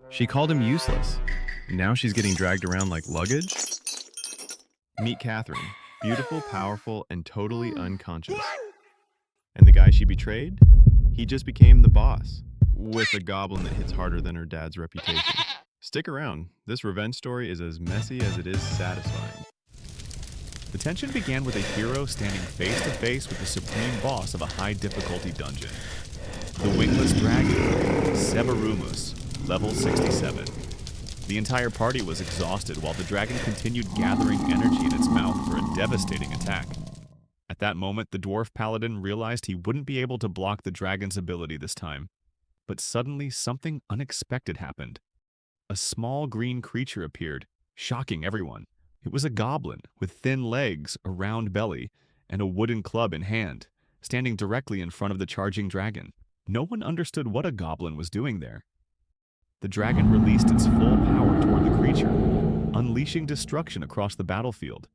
She called him useless. Now she's getting dragged around like luggage? Meet Catherine. Beautiful, powerful, and totally unconscious. And the guy she betrayed? He just became the boss, with a goblin that hits harder than her dad's reputation. Stick around. This revenge story is as messy as it is satisfying. The tension began with a hero standing face to face with the supreme boss of a high-difficulty dungeon. The wingless dragon, Severumus, level 67. The entire party was exhausted while the dragon continued gathering energy in its mouth for a devastating attack. At that moment, the dwarf paladin realized he wouldn't be able to block the dragon's ability this time. But suddenly, something unexpected happened. A small green creature appeared, shocking everyone. It was a goblin with thin legs, a round belly, and a wooden club in hand, standing directly in front of the charging dragon. No one understood what a goblin was doing there. The dragon released its full power toward the creature, unleashing destruction across the battlefield.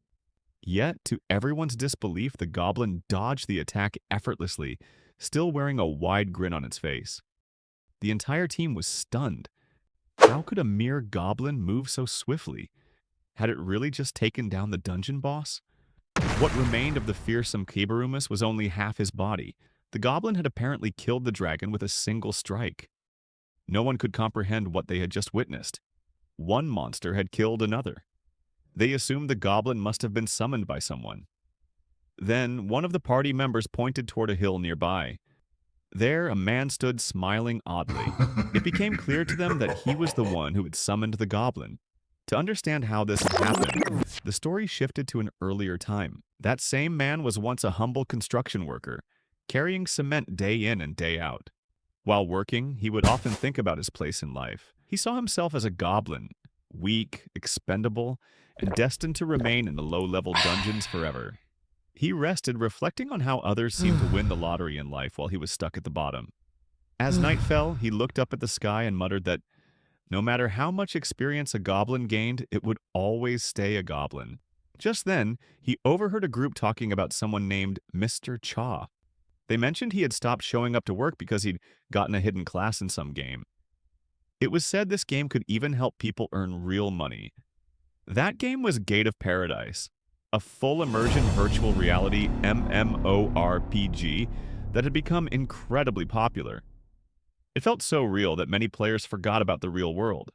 Yet, to everyone's disbelief, the goblin dodged the attack effortlessly, still wearing a wide grin on its face. The entire team was stunned. How could a mere goblin move so swiftly? Had it really just taken down the dungeon boss? What remained of the fearsome Keberumus was only half his body. The goblin had apparently killed the dragon with a single strike. No one could comprehend what they had just witnessed. One monster had killed another. They assumed the goblin must have been summoned by someone. Then, one of the party members pointed toward a hill nearby. There, a man stood smiling oddly. It became clear to them that he was the one who had summoned the goblin. To understand how this had happened, the story shifted to an earlier time. That same man was once a humble construction worker, carrying cement day in and day out. While working, he would often think about his place in life. He saw himself as a goblin, weak, expendable, and destined to remain in the low-level dungeons forever. He rested, reflecting on how others seemed to win the lottery in life while he was stuck at the bottom. As night fell, he looked up at the sky and muttered that no matter how much experience a goblin gained, it would always stay a goblin. Just then, he overheard a group talking about someone named Mr. Cha. They mentioned he had stopped showing up to work because he'd gotten a hidden class in some game. It was said this game could even help people earn real money. That game was Gate of Paradise, a full immersion virtual reality MMORPG that had become incredibly popular. It felt so real that many players forgot about the real world.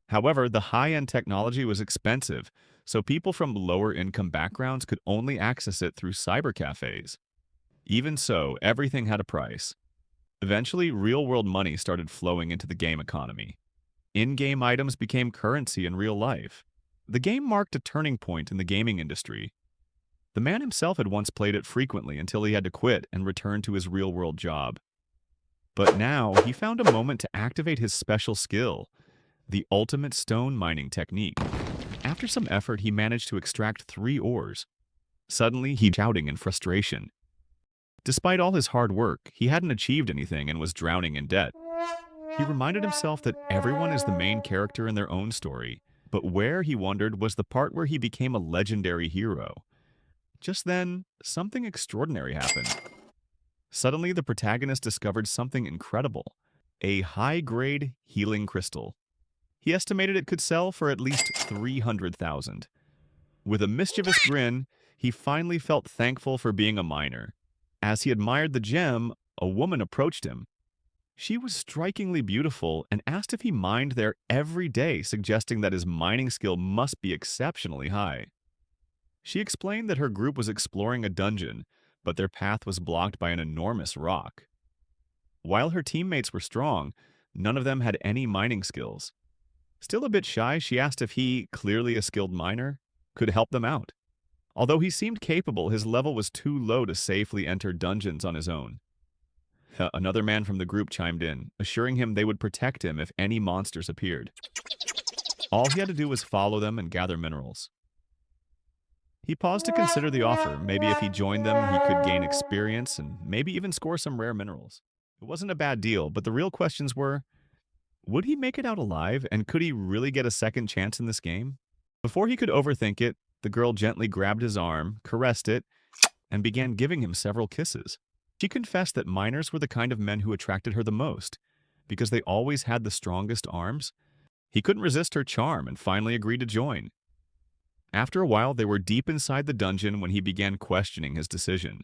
However, the high-end technology was expensive, so people from lower-income backgrounds could only access it through cyber cafes. Even so, everything had a price. Eventually, real-world money started flowing into the game economy. In-game items became currency in real life. The game marked a turning point in the gaming industry. The man himself had once played it frequently until he had to quit and return to his real-world job. But now, he found a moment to activate his special skill, the ultimate stone mining technique. After some effort, he managed to extract 3 ores. Suddenly, he was shouting in frustration. Despite all his hard work, he hadn't achieved anything and was drowning in debt. He reminded himself that everyone is the main character in their own story, but where, he wondered, was the part where he became a legendary hero. Just then, something extraordinary happened. Suddenly, the protagonist discovered something incredible, a high-grade healing crystal. He estimated it could sell for at least 300,000. With a mischievous grin, he finally felt thankful for being a miner. As he admired the gem, a woman approached him. She was strikingly beautiful and asked if he mined there every day, suggesting that his mining skill must be exceptionally high. She explained that her group was exploring a dungeon, but their path was blocked by an enormous rock. While her teammates were strong, none of them had any mining skills. Still a bit shy, she asked if he, clearly a skilled miner, could help them out. Although he seemed capable, his level was too low to safely enter dungeons on his own. Another man from the group chimed in, assuring him they would protect him if any monsters appeared. All he had to do was follow them and gather minerals. He paused to consider the offer. Maybe if he joined them, he could gain experience and maybe even score some rare minerals. It wasn't a bad deal, but the real questions were, would he make it out alive, and could he really get a second chance in this game? Before he could overthink it, the girl gently grabbed his arm, caressed it, and began giving him several kisses. She confessed that miners were the kind of men who attracted her the most, because they always had the strongest arms, He couldn't resist her charm and finally agreed to join. After a while, they were deep inside the dungeon when he began questioning his decision.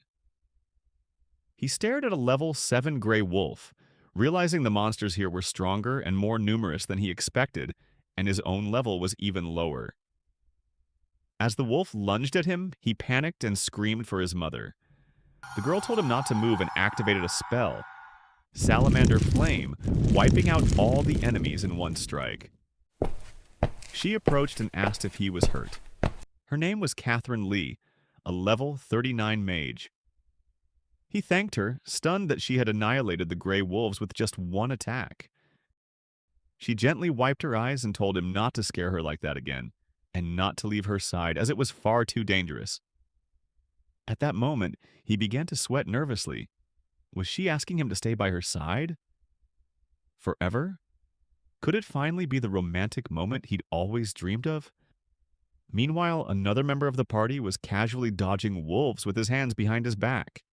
He stared at a level 7 gray wolf, realizing the monsters here were stronger and more numerous than he expected, and his own level was even lower. As the wolf lunged at him, he panicked and screamed for his mother. The girl told him not to move and activated a spell, Salamander Flame, wiping out all the enemies in one strike. She approached and asked if he was hurt. Her name was Catherine Lee, a level 39 mage. He thanked her, stunned that she had annihilated the gray wolves with just one attack. She gently wiped her eyes and told him not to scare her like that again, and not to leave her side as it was far too dangerous. At that moment, he began to sweat nervously. Was she asking him to stay by her side? Forever? Could it finally be the romantic moment he'd always dreamed of? Meanwhile, another member of the party was casually dodging wolves with his hands behind his back.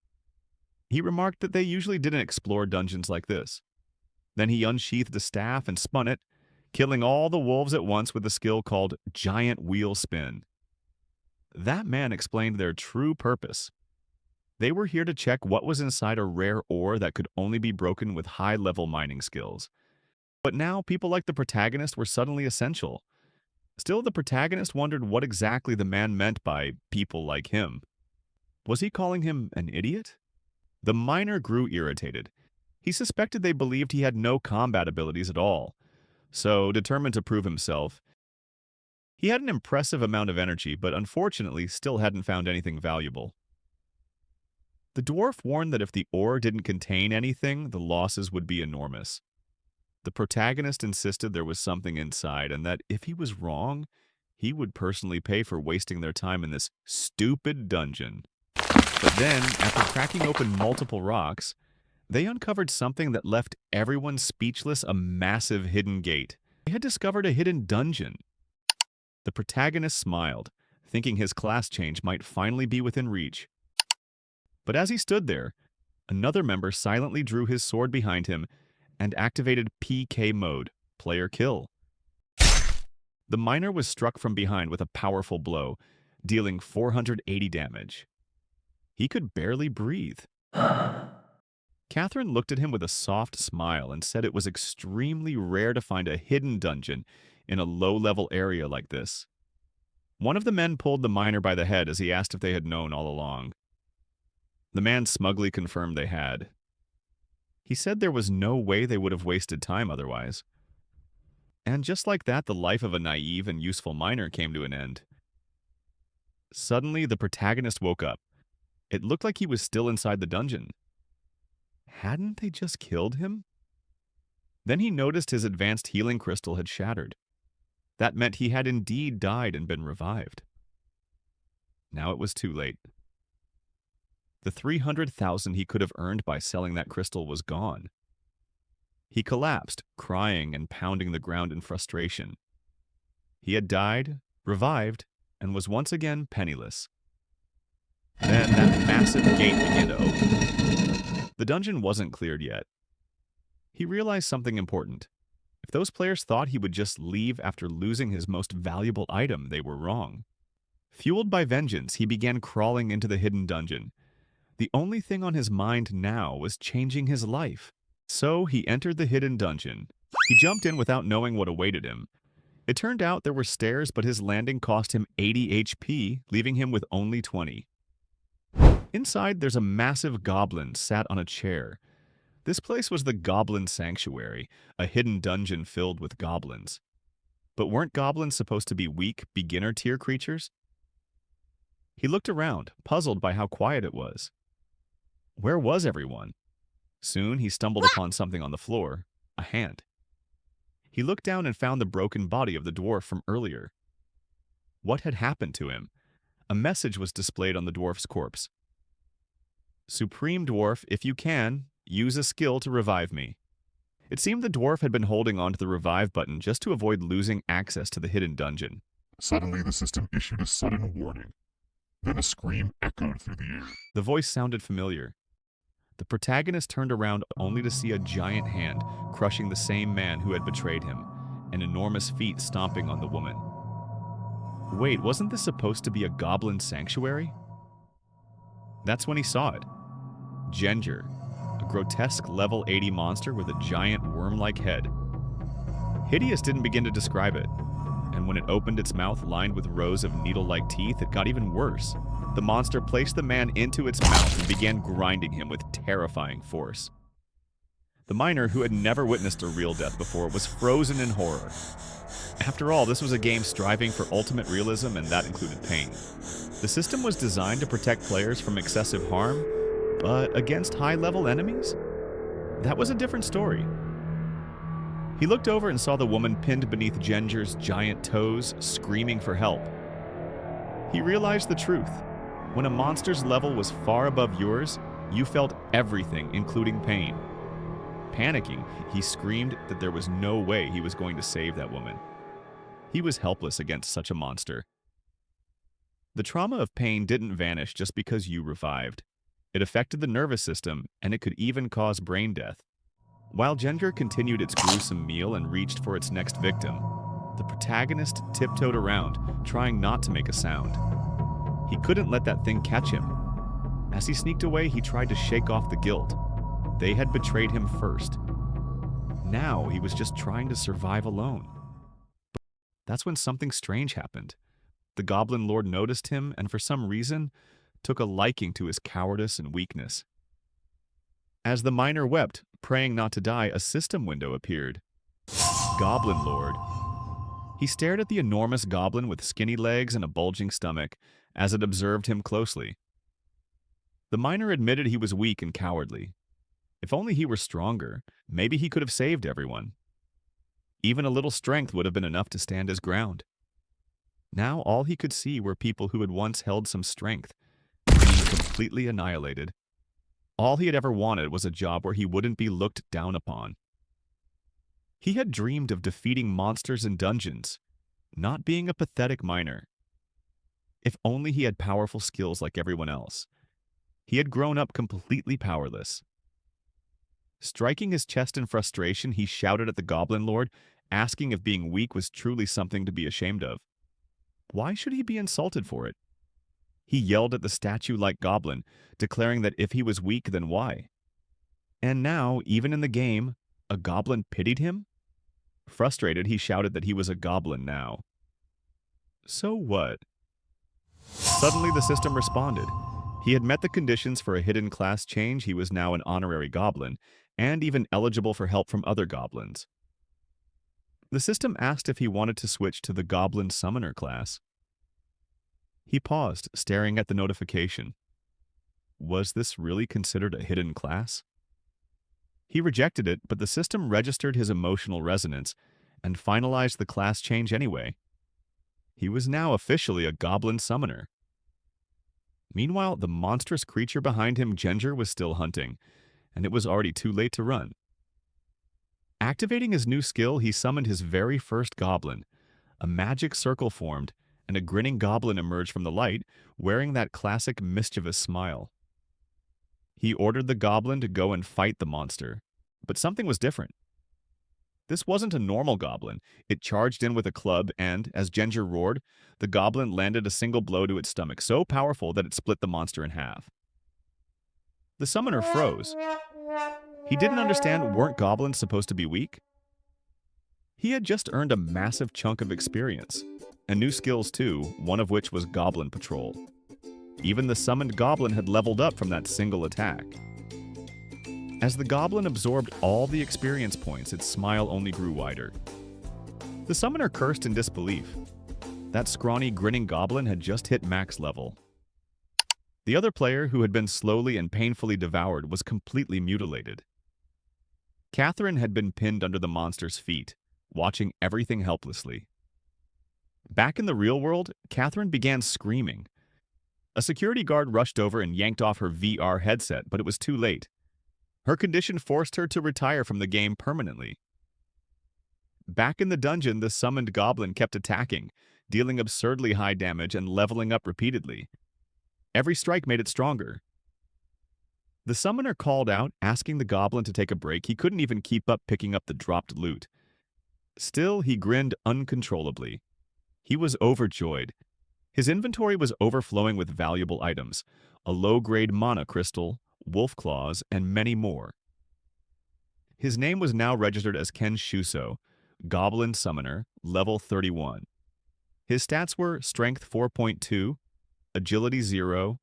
He remarked that they usually didn't explore dungeons like this. Then he unsheathed a staff and spun it, killing all the wolves at once with a skill called Giant Wheel Spin. That man explained their true purpose. They were here to check what was inside a rare ore that could only be broken with high-level mining skills. But now people like the protagonist were suddenly essential. Still, the protagonist wondered what exactly the man meant by people like him. Was he calling him an idiot? The miner grew irritated. He suspected they believed he had no combat abilities at all. So, determined to prove himself, he had an impressive amount of energy, but unfortunately still hadn't found anything valuable. The dwarf warned that if the ore didn't contain anything, the losses would be enormous. The protagonist insisted there was something inside, and that if he was wrong, he would personally pay for wasting their time in this stupid dungeon. But then, after cracking open multiple rocks, they uncovered something that left everyone speechless: a massive hidden gate. They had discovered a hidden dungeon. The protagonist smiled, thinking his class change might finally be within reach. But as he stood there, another member silently drew his sword behind him and activated PK mode, player kill. The miner was struck from behind with a powerful blow, dealing 480 damage. He could barely breathe. Catherine looked at him with a soft smile and said it was extremely rare to find a hidden dungeon in a low-level area like this. One of the men pulled the miner by the head as he asked if they had known all along. The man smugly confirmed they had. He said there was no way they would have wasted time otherwise. And just like that, the life of a naive and useful miner came to an end. Suddenly, the protagonist woke up. It looked like he was still inside the dungeon. Hadn't they just killed him? Then he noticed his advanced healing crystal had shattered. That meant he had indeed died and been revived. Now it was too late. The 300,000 he could have earned by selling that crystal was gone. He collapsed, crying and pounding the ground in frustration. He had died, revived, and was once again penniless. Then that massive gate began to open. The dungeon wasn't cleared yet. He realized something important. If those players thought he would just leave after losing his most valuable item, they were wrong. Fueled by vengeance, he began crawling into the hidden dungeon. The only thing on his mind now was changing his life. So he entered the hidden dungeon. He jumped in without knowing what awaited him. It turned out there were stairs, but his landing cost him 80 HP, leaving him with only 20. Inside, there's a massive goblin sat on a chair. This place was the Goblin Sanctuary, a hidden dungeon filled with goblins. But weren't goblins supposed to be weak, beginner-tier creatures? He looked around, puzzled by how quiet it was. Where was everyone? Soon he stumbled upon something on the floor, a hand. He looked down and found the broken body of the dwarf from earlier. What had happened to him? A message was displayed on the dwarf's corpse. Supreme Dwarf, if you can, use a skill to revive me. It seemed the dwarf had been holding on to the revive button just to avoid losing access to the hidden dungeon. Suddenly the system issued a sudden warning. Then a scream echoed through the air. The voice sounded familiar. The protagonist turned around only to see a giant hand crushing the same man who had betrayed him, and enormous feet stomping on the woman. Wait, wasn't this supposed to be a goblin sanctuary? That's when he saw it. Ginger, a grotesque level 80 monster with a giant worm-like head. Hideous didn't begin to describe it, and when it opened its mouth lined with rows of needle-like teeth, it got even worse. The monster placed the man into its mouth and began grinding him with terrifying force. The miner, who had never witnessed a real death before, was frozen in horror. After all, this was a game striving for ultimate realism, and that included pain. The system was designed to protect players from excessive harm, but against high-level enemies? That was a different story. He looked over and saw the woman pinned beneath Ginger's giant toes, screaming for help. He realized the truth. When a monster's level was far above yours, you felt everything, including pain. Panicking, he screamed that there was no way he was going to save that woman. He was helpless against such a monster. The trauma of pain didn't vanish just because you revived. It affected the nervous system, and it could even cause brain death. While Ginger continued its gruesome meal and reached for its next victim, the protagonist tiptoed around, trying not to make a sound. He couldn't let that thing catch him. As he sneaked away, he tried to shake off the guilt. They had betrayed him first. Now he was just trying to survive alone. But that's when something strange happened. The Goblin Lord noticed him and for some reason took a liking to his cowardice and weakness. As the miner wept, praying not to die, a system window appeared. Goblin Lord. He stared at the enormous goblin with skinny legs and a bulging stomach as it observed him closely. The miner admitted he was weak and cowardly. If only he were stronger, maybe he could have saved everyone. Even a little strength would have been enough to stand his ground. Now all he could see were people who had once held some strength, being completely annihilated. All he had ever wanted was a job where he wouldn't be looked down upon. He had dreamed of defeating monsters in dungeons, not being a pathetic miner. If only he had powerful skills like everyone else. He had grown up completely powerless. Striking his chest in frustration, he shouted at the Goblin Lord, asking if being weak was truly something to be ashamed of. Why should he be insulted for it? He yelled at the statue-like goblin, declaring that if he was weak, then why? And now, even in the game, a goblin pitied him? Frustrated, he shouted that he was a goblin now. So what? Suddenly the system responded. He had met the conditions for a hidden class change. He was now an honorary goblin, and even eligible for help from other goblins. The system asked if he wanted to switch to the Goblin Summoner class. He paused, staring at the notification. Was this really considered a hidden class? He rejected it, but the system registered his emotional resonance and finalized the class change anyway. He was now officially a Goblin Summoner. Meanwhile, the monstrous creature behind him, Ginger, was still hunting, and it was already too late to run. Activating his new skill, he summoned his very first goblin. A magic circle formed, and a grinning goblin emerged from the light, wearing that classic mischievous smile. He ordered the goblin to go and fight the monster, but something was different. This wasn't a normal goblin. It charged in with a club, and, as Ginger roared, the goblin landed a single blow to its stomach, so powerful that it split the monster in half. The summoner froze. He didn't understand, weren't goblins supposed to be weak? He had just earned a massive chunk of experience, and new skills too, one of which was Goblin Patrol. Even the summoned goblin had leveled up from that single attack. As the goblin absorbed all the experience points, its smile only grew wider. The summoner cursed in disbelief. That scrawny, grinning goblin had just hit max level. The other player, who had been slowly and painfully devoured, was completely mutilated. Catherine had been pinned under the monster's feet, watching everything helplessly. Back in the real world, Catherine began screaming. A security guard rushed over and yanked off her VR headset, but it was too late. Her condition forced her to retire from the game permanently. Back in the dungeon, the summoned goblin kept attacking, dealing absurdly high damage and leveling up repeatedly. Every strike made it stronger. The summoner called out, asking the goblin to take a break. He couldn't even keep up picking up the dropped loot. Still, he grinned uncontrollably. He was overjoyed. His inventory was overflowing with valuable items, a low-grade mana crystal, wolf claws, and many more. His name was now registered as Ken Shuso, Goblin Summoner, level 31. His stats were Strength 4.2, Agility 0,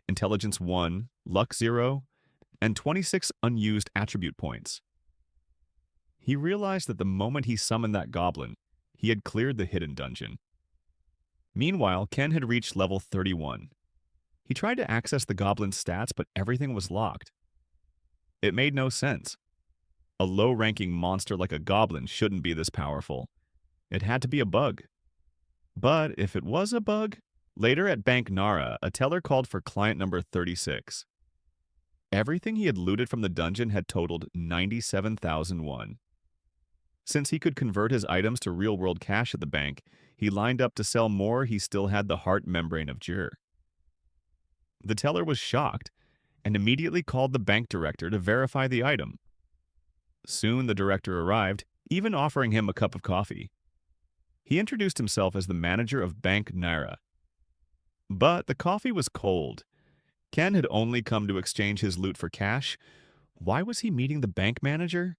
Intelligence 1, Luck 0, and 26 unused attribute points. He realized that the moment he summoned that goblin, he had cleared the hidden dungeon. Meanwhile, Ken had reached level 31. He tried to access the goblin's stats, but everything was locked. It made no sense. A low-ranking monster like a goblin shouldn't be this powerful. It had to be a bug. But if it was a bug, later at Bank Nara, a teller called for client number 36. Everything he had looted from the dungeon had totaled 97,001. Since he could convert his items to real-world cash at the bank, he lined up to sell more. He still had the heart membrane of Jir. The teller was shocked and immediately called the bank director to verify the item. Soon the director arrived, even offering him a cup of coffee. He introduced himself as the manager of Bank Naira. But the coffee was cold. Ken had only come to exchange his loot for cash. Why was he meeting the bank manager?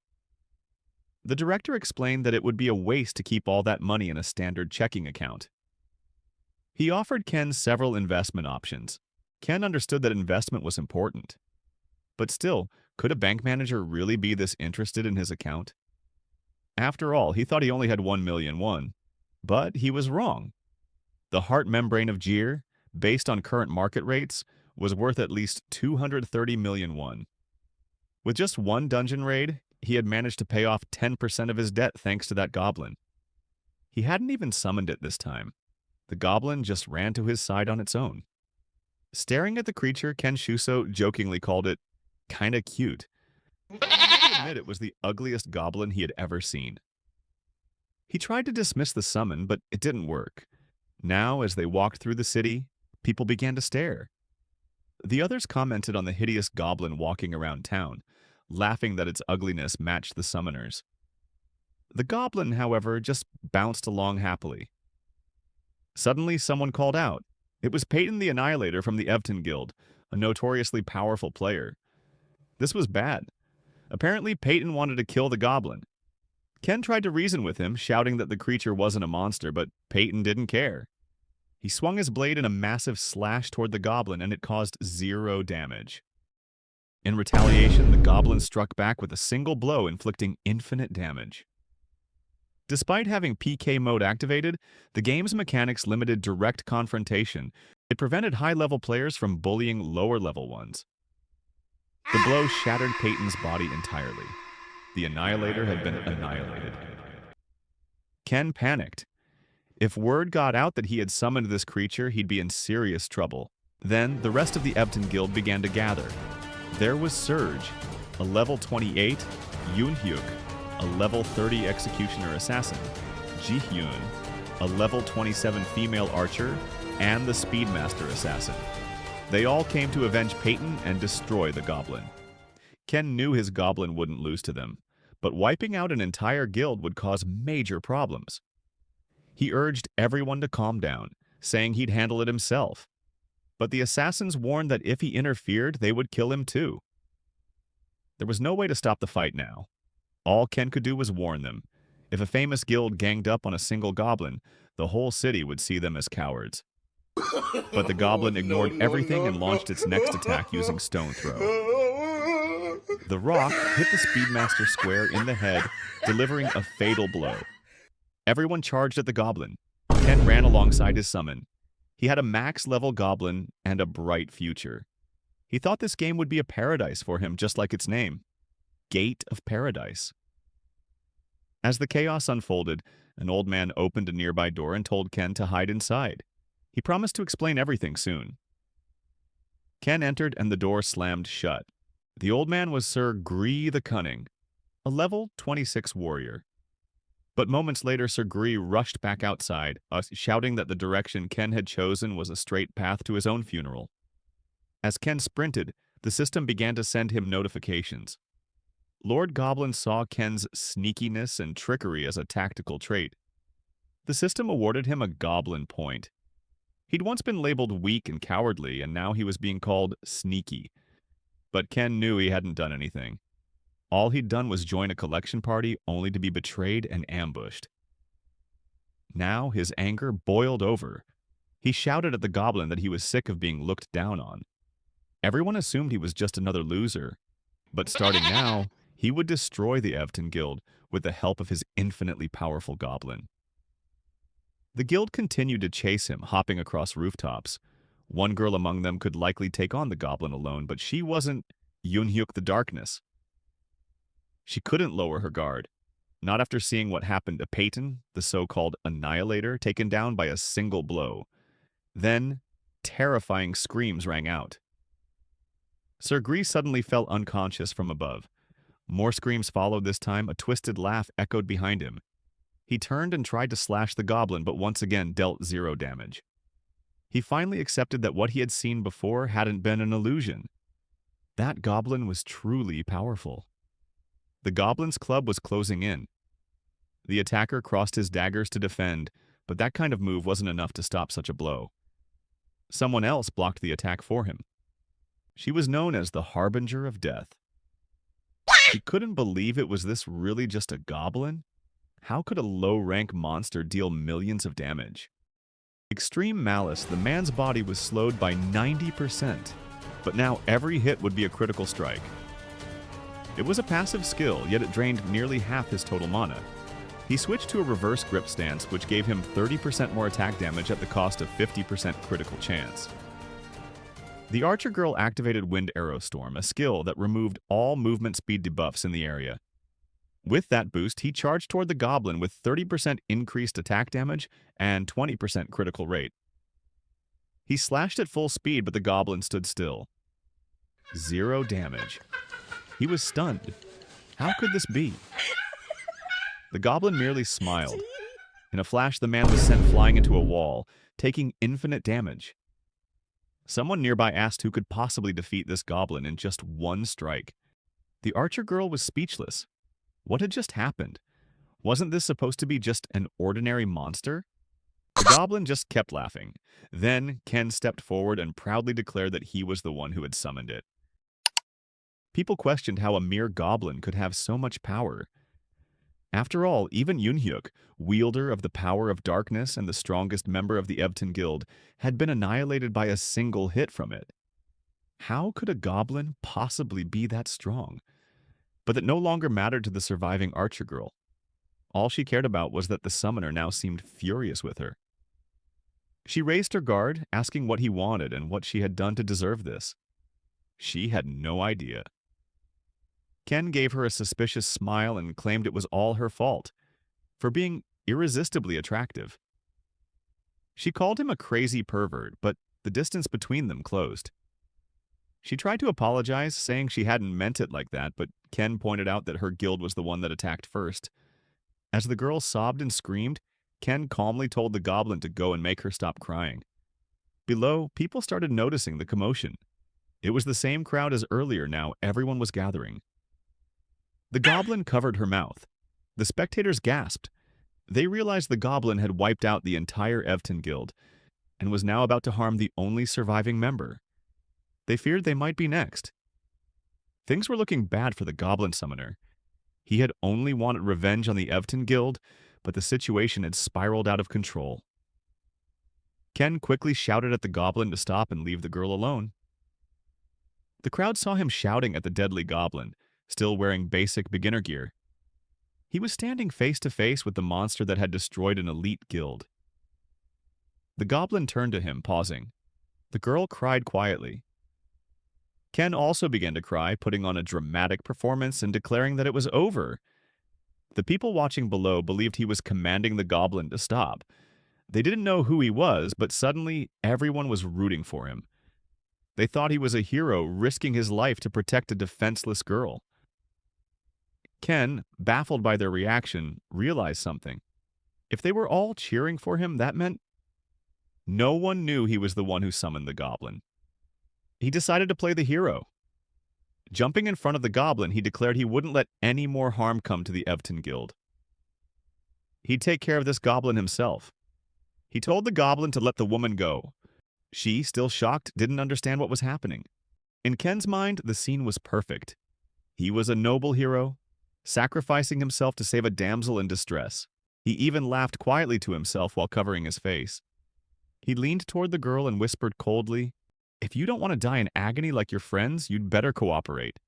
The director explained that it would be a waste to keep all that money in a standard checking account. He offered Ken several investment options. Ken understood that investment was important. But still, could a bank manager really be this interested in his account? After all, he thought he only had 1,000,001. But he was wrong. The heart membrane of Jir, based on current market rates, was worth at least 230 million won. With just one dungeon raid, he had managed to pay off 10% of his debt thanks to that goblin. He hadn't even summoned it this time. The goblin just ran to his side on its own. Staring at the creature, Ken Shuso jokingly called it kinda cute. He had to admit it was the ugliest goblin he had ever seen. He tried to dismiss the summon, but it didn't work. Now, as they walked through the city, people began to stare. The others commented on the hideous goblin walking around town, laughing that its ugliness matched the summoner's. The goblin, however, just bounced along happily. Suddenly, someone called out. It was Peyton the Annihilator from the Evton Guild, a notoriously powerful player. This was bad. Apparently, Peyton wanted to kill the goblin. Ken tried to reason with him, shouting that the creature wasn't a monster, but Peyton didn't care. He swung his blade in a massive slash toward the goblin, and it caused 0 damage. In retaliation, the goblin struck back with a single blow, inflicting infinite damage. Despite having PK mode activated, the game's mechanics limited direct confrontation. It prevented high-level players from bullying lower-level ones. The blow shattered Peyton's body entirely. The Annihilator had been annihilated. Ken panicked. If word got out that he had summoned this creature, he'd be in serious trouble. Then, the rest of the Evton Guild began to gather. There was Surge, a level 28, Yoonhyuk, a level 30 Executioner Assassin, Jihyun, a level 27 female archer, and the Speedmaster Assassin. They all came to avenge Peyton and destroy the goblin. Ken knew his goblin wouldn't lose to them, but wiping out an entire guild would cause major problems. He urged everyone to calm down, saying he'd handle it himself. But the assassins warned that if he interfered, they would kill him too. There was no way to stop the fight now. All Ken could do was warn them. If a famous guild ganged up on a single goblin, the whole city would see them as cowards. But the goblin ignored everything and launched its next attack using Stone Throw. The rock hit the Speedmaster square in the head, delivering a fatal blow. Everyone charged at the goblin. Ken ran alongside his summon. He had a max-level goblin and a bright future. He thought this game would be a paradise for him, just like its name. Gate of Paradise. As the chaos unfolded, an old man opened a nearby door and told Ken to hide inside. He promised to explain everything soon. Ken entered and the door slammed shut. The old man was Sir Gree the Cunning, a level 26 warrior. But moments later, Sir Gree rushed back outside, shouting that the direction Ken had chosen was a straight path to his own funeral. As Ken sprinted, the system began to send him notifications. Lord Goblin saw Ken's sneakiness and trickery as a tactical trait. The system awarded him a Goblin point. He'd once been labeled weak and cowardly, and now he was being called sneaky. But Ken knew he hadn't done anything. All he'd done was join a collection party only to be betrayed and ambushed. Now his anger boiled over. He shouted at the goblin that he was sick of being looked down on. Everyone assumed he was just another loser. But starting now, he would destroy the Evton Guild with the help of his infinitely powerful goblin. The guild continued to chase him, hopping across rooftops. One girl among them could likely take on the goblin alone, but she wasn't Yunhyuk the Darkness. She couldn't lower her guard, not after seeing what happened to Peyton, the so-called Annihilator, taken down by a single blow. Then, terrifying screams rang out. Sir Gree suddenly fell unconscious from above. More screams followed this time. A twisted laugh echoed behind him. He turned and tried to slash the goblin, but once again dealt 0 damage. He finally accepted that what he had seen before hadn't been an illusion. That goblin was truly powerful. The goblin's club was closing in. The attacker crossed his daggers to defend, but that kind of move wasn't enough to stop such a blow. Someone else blocked the attack for him. She was known as the Harbinger of Death. He couldn't believe it was this really just a goblin. How could a low-rank monster deal millions of damage? Extreme malice, the man's body was slowed by 90%, but now every hit would be a critical strike. It was a passive skill, yet it drained nearly half his total mana. He switched to a reverse grip stance, which gave him 30% more attack damage at the cost of 50% critical chance. The Archer Girl activated Wind Arrow Storm, a skill that removed all movement speed debuffs in the area. With that boost, he charged toward the goblin with 30% increased attack damage and 20% critical rate. He slashed at full speed, but the goblin stood still. 0 damage. He was stunned. How could this be? The goblin merely smiled. In a flash, the man was sent flying into a wall, taking infinite damage. Someone nearby asked who could possibly defeat this goblin in just one strike. The Archer Girl was speechless. What had just happened? Wasn't this supposed to be just an ordinary monster? The goblin just kept laughing. Then Ken stepped forward and proudly declared that he was the one who had summoned it. People questioned how a mere goblin could have so much power. After all, even Yunhyuk, wielder of the power of darkness and the strongest member of the Evton Guild, had been annihilated by a single hit from it. How could a goblin possibly be that strong? But that no longer mattered to the surviving Archer Girl. All she cared about was that the summoner now seemed furious with her. She raised her guard, asking what he wanted and what she had done to deserve this. She had no idea. Ken gave her a suspicious smile and claimed it was all her fault, for being irresistibly attractive. She called him a crazy pervert, but the distance between them closed. She tried to apologize, saying she hadn't meant it like that, but Ken pointed out that her guild was the one that attacked first. As the girl sobbed and screamed, Ken calmly told the goblin to go and make her stop crying. Below, people started noticing the commotion. It was the same crowd as earlier now. Everyone was gathering. The goblin covered her mouth. The spectators gasped. They realized the goblin had wiped out the entire Evton Guild and was now about to harm the only surviving member. They feared they might be next. Things were looking bad for the goblin summoner. He had only wanted revenge on the Evton Guild, but the situation had spiraled out of control. Ken quickly shouted at the goblin to stop and leave the girl alone. The crowd saw him shouting at the deadly goblin, still wearing basic beginner gear. He was standing face to face with the monster that had destroyed an elite guild. The goblin turned to him, pausing. The girl cried quietly. Ken also began to cry, putting on a dramatic performance and declaring that it was over. The people watching below believed he was commanding the goblin to stop. They didn't know who he was, but suddenly everyone was rooting for him. They thought he was a hero risking his life to protect a defenseless girl. Ken, baffled by their reaction, realized something. If they were all cheering for him, that meant no one knew he was the one who summoned the goblin. He decided to play the hero. Jumping in front of the goblin, he declared he wouldn't let any more harm come to the Evton Guild. He'd take care of this goblin himself. He told the goblin to let the woman go. She, still shocked, didn't understand what was happening. In Ken's mind, the scene was perfect. He was a noble hero, sacrificing himself to save a damsel in distress. He even laughed quietly to himself while covering his face. He leaned toward the girl and whispered coldly, "If you don't want to die in agony like your friends, you'd better cooperate."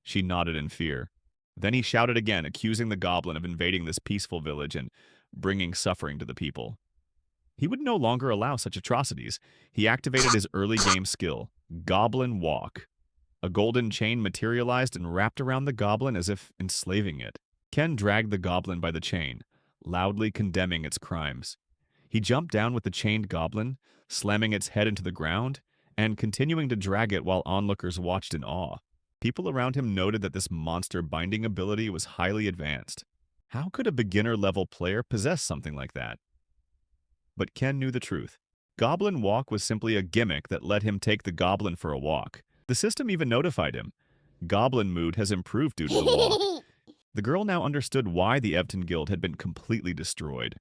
She nodded in fear. Then he shouted again, accusing the goblin of invading this peaceful village and bringing suffering to the people. He would no longer allow such atrocities. He activated his early game skill, Goblin Walk. A golden chain materialized and wrapped around the goblin as if enslaving it. Ken dragged the goblin by the chain, loudly condemning its crimes. He jumped down with the chained goblin, slamming its head into the ground, and continuing to drag it while onlookers watched in awe. People around him noted that this monster binding ability was highly advanced. How could a beginner-level player possess something like that? But Ken knew the truth. Goblin Walk was simply a gimmick that let him take the goblin for a walk. The system even notified him. Goblin mood has improved due to the walk. The girl now understood why the Evton Guild had been completely destroyed.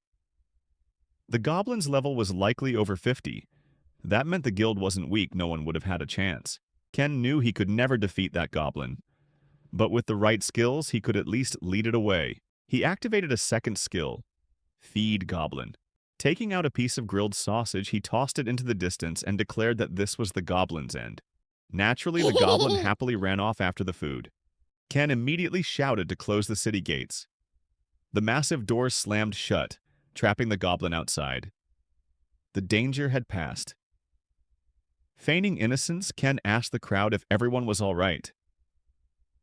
The goblin's level was likely over 50. That meant the guild wasn't weak, no one would have had a chance. Ken knew he could never defeat that goblin. But with the right skills, he could at least lead it away. He activated a second skill, Feed Goblin. Taking out a piece of grilled sausage, he tossed it into the distance and declared that this was the goblin's end. Naturally, the goblin happily ran off after the food. Ken immediately shouted to close the city gates. The massive doors slammed shut, trapping the goblin outside. The danger had passed. Feigning innocence, Ken asked the crowd if everyone was all right.